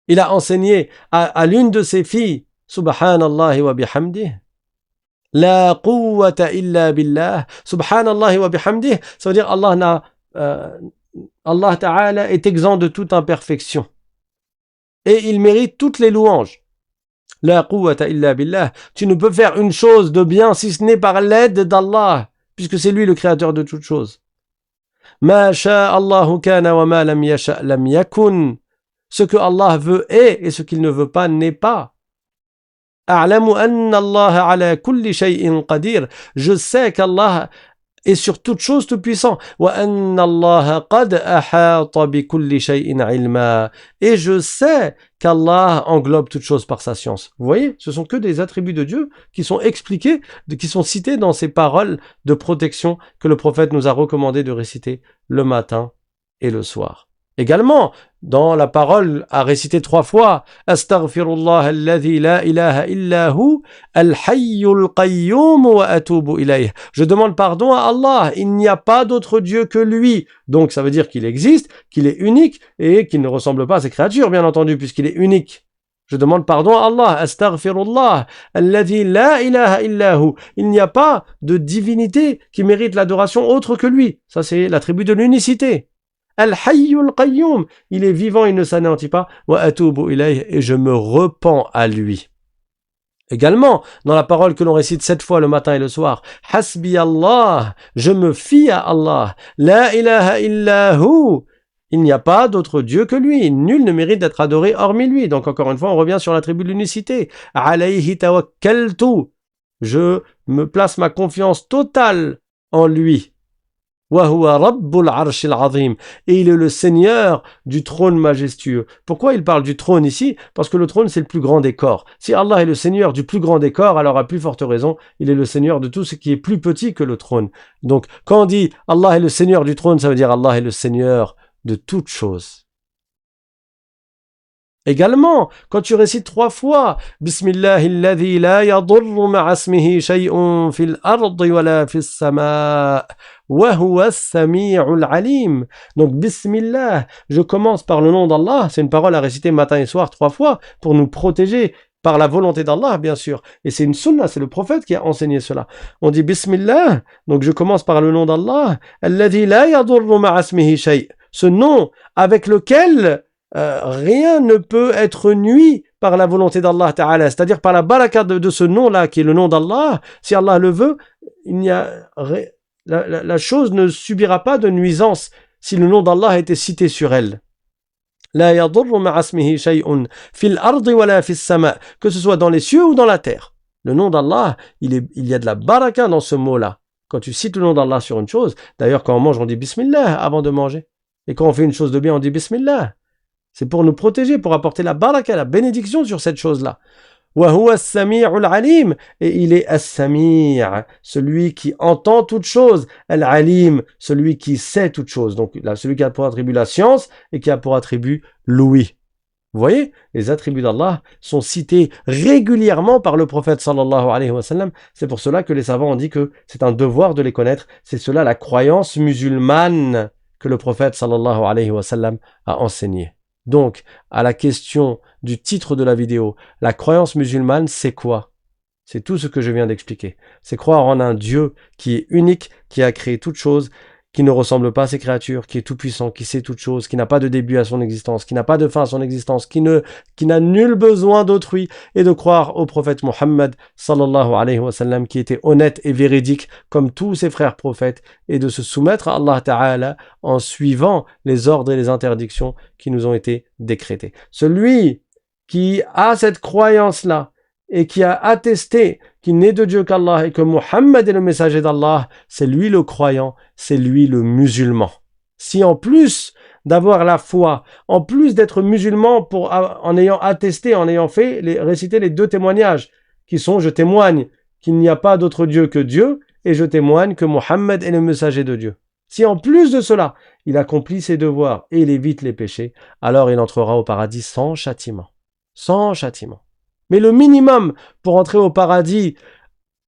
il a enseigné à l'une de ses filles, Subhanallah wa bihamdih, La quwwata illa billah, Subhanallah wa bihamdih, ça veut dire Allah Ta'ala est exempt de toute imperfection. Et il mérite toutes les louanges. La quwwata illa billah, tu ne peux faire une chose de bien si ce n'est par l'aide d'Allah, puisque c'est lui le créateur de toutes choses. Ma sha'Allahu kana wa ma lam yasha' lam yakun. Ce que Allah veut est, et ce qu'il ne veut pas n'est pas. A'lamu anna Allah ala kulli shay'in qadir. Je sais qu'Allah est sur toute chose tout puissant. Wa anna Allah qad ahata bi kulli shay'in ilma. Et je sais qu'Allah englobe toute chose par sa science. Vous voyez, ce sont que des attributs de Dieu qui sont expliqués, qui sont cités dans ces paroles de protection que le prophète nous a recommandé de réciter le matin et le soir. Également, dans la parole à réciter 3 fois, Astaghfirullah alladhi la ilaha illa hu, al-hayyul qayyum wa atubu ilayh. Je demande pardon à Allah, il n'y a pas d'autre Dieu que lui. Donc ça veut dire qu'il existe, qu'il est unique et qu'il ne ressemble pas à ses créatures, bien entendu, puisqu'il est unique. Je demande pardon à Allah, Astaghfirullah alladhi la ilaha illa hu. Il n'y a pas de divinité qui mérite l'adoration autre que lui. Ça c'est l'attribut de l'unicité. Al-Hayyul Qayyum, il est vivant, il ne s'anéantit pas. Wa atubu ilayh, et je me repens à lui. Également, dans la parole que l'on récite 7 fois le matin et le soir, Hasbi Allah, je me fie à Allah. La ilaha illa hu, il n'y a pas d'autre Dieu que lui. Nul ne mérite d'être adoré hormis lui. Donc encore une fois, on revient sur l'attribut de l'unicité. Alayhi tawakkaltu, je me place ma confiance totale en lui. وَهُوَ رَبُّ الْعَرْشِ الْعَظِيمِ. Et il est le Seigneur du trône majestueux. Pourquoi il parle du trône ici? Parce que le trône, c'est le plus grand des corps. Si Allah est le Seigneur du plus grand des corps, alors à plus forte raison, il est le Seigneur de tout ce qui est plus petit que le trône. Donc, quand on dit Allah est le Seigneur du trône, ça veut dire Allah est le Seigneur de toutes choses. Également, quand tu récites 3 fois Bismillahilladhi la yadurru ma'asmihi shay'un fil ardi wa la fis sama' wa huwa as-sami'ul alim. Donc Bismillah, je commence par le nom d'Allah, c'est une parole à réciter matin et soir 3 fois pour nous protéger par la volonté d'Allah, bien sûr. Et c'est une sunna, c'est le prophète qui a enseigné cela. On dit Bismillah, donc je commence par le nom d'Allah, alladhi la yadurru ma'asmihi shay', ce nom avec lequel rien ne peut être nui par la volonté d'Allah Ta'ala, c'est-à-dire par la baraka de ce nom-là, qui est le nom d'Allah. Si Allah le veut, la chose ne subira pas de nuisance si le nom d'Allah a été cité sur elle. La yadurru ma'asmihi shay'un fil ardi wa la fis sama', que ce soit dans les cieux ou dans la terre. Le nom d'Allah, il y a de la baraka dans ce mot-là. Quand tu cites le nom d'Allah sur une chose, d'ailleurs quand on mange, on dit Bismillah avant de manger. Et quand on fait une chose de bien, on dit Bismillah. C'est pour nous protéger, pour apporter la baraka, la bénédiction sur cette chose-là. Wa huwa as-sami'ul alim, et il est as-sami', celui qui entend toutes choses, al-alim, celui qui sait toutes choses. Donc là, celui qui a pour attribut la science et qui a pour attribut l'ouïe. Vous voyez, les attributs d'Allah sont cités régulièrement par le prophète sallallahu alayhi wa sallam. C'est pour cela que les savants ont dit que c'est un devoir de les connaître. C'est cela la croyance musulmane que le prophète sallallahu alayhi wa sallam a enseignée. Donc, à la question du titre de la vidéo, la croyance musulmane, c'est quoi? C'est tout ce que je viens d'expliquer. C'est croire en un Dieu qui est unique, qui a créé toutes choses, qui ne ressemble pas à ses créatures, qui est tout puissant, qui sait toutes choses, qui n'a pas de début à son existence, qui n'a pas de fin à son existence, qui n'a nul besoin d'autrui, et de croire au prophète Mohammed sallallahu alayhi wa sallam, qui était honnête et véridique comme tous ses frères prophètes, et de se soumettre à Allah Ta'ala en suivant les ordres et les interdictions qui nous ont été décrétés. Celui qui a cette croyance-là, et qui a attesté qu'il n'est de Dieu qu'Allah et que Muhammad est le messager d'Allah, c'est lui le croyant, c'est lui le musulman. Si en plus d'avoir la foi, en plus d'être musulman en ayant attesté, en ayant récité les 2 témoignages, qui sont je témoigne qu'il n'y a pas d'autre Dieu que Dieu, et je témoigne que Muhammad est le messager de Dieu. Si en plus de cela, il accomplit ses devoirs et il évite les péchés, alors il entrera au paradis sans châtiment. Sans châtiment. Mais le minimum pour entrer au paradis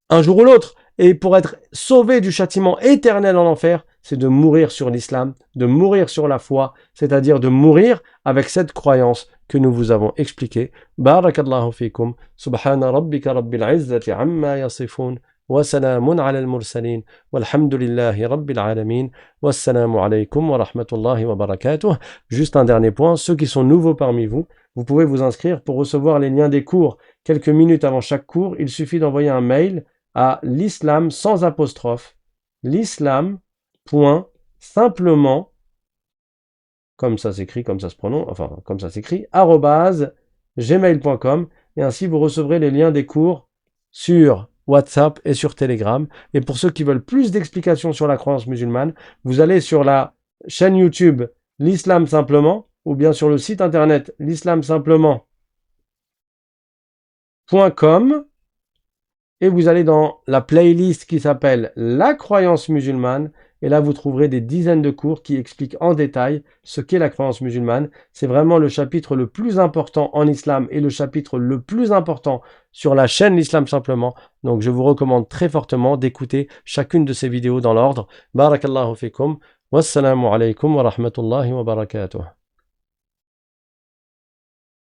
un jour ou l'autre, et pour être sauvé du châtiment éternel en enfer, c'est de mourir sur l'islam, de mourir sur la foi, c'est-à-dire de mourir avec cette croyance que nous vous avons expliquée. Barakallahu fikum, subhana rabbika rabbil izzati amma yasifun, wa salamun ala al-mursalin, walhamdulillahi rabbil alamin, wassalamu alaykum wa rahmatullahi wa barakatuh. Juste un dernier point, ceux qui sont nouveaux parmi vous, vous pouvez vous inscrire pour recevoir les liens des cours. Quelques minutes avant chaque cours, il suffit d'envoyer un mail à l'islam sans apostrophe, l'islam.simplement, comme ça s'écrit, comme ça se prononce, enfin comme ça s'écrit, @gmail.com, et ainsi vous recevrez les liens des cours sur WhatsApp et sur Telegram. Et pour ceux qui veulent plus d'explications sur la croyance musulmane, vous allez sur la chaîne YouTube l'islam simplement, ou bien sur le site internet l'islamsimplement.com, et vous allez dans la playlist qui s'appelle La croyance musulmane, et là vous trouverez des dizaines de cours qui expliquent en détail ce qu'est la croyance musulmane. C'est vraiment le chapitre le plus important en islam et le chapitre le plus important sur la chaîne L'Islam Simplement. Donc je vous recommande très fortement d'écouter chacune de ces vidéos dans l'ordre. Barakallahu fikum, wassalamu alaykum wa rahmatullahi wa barakatuh.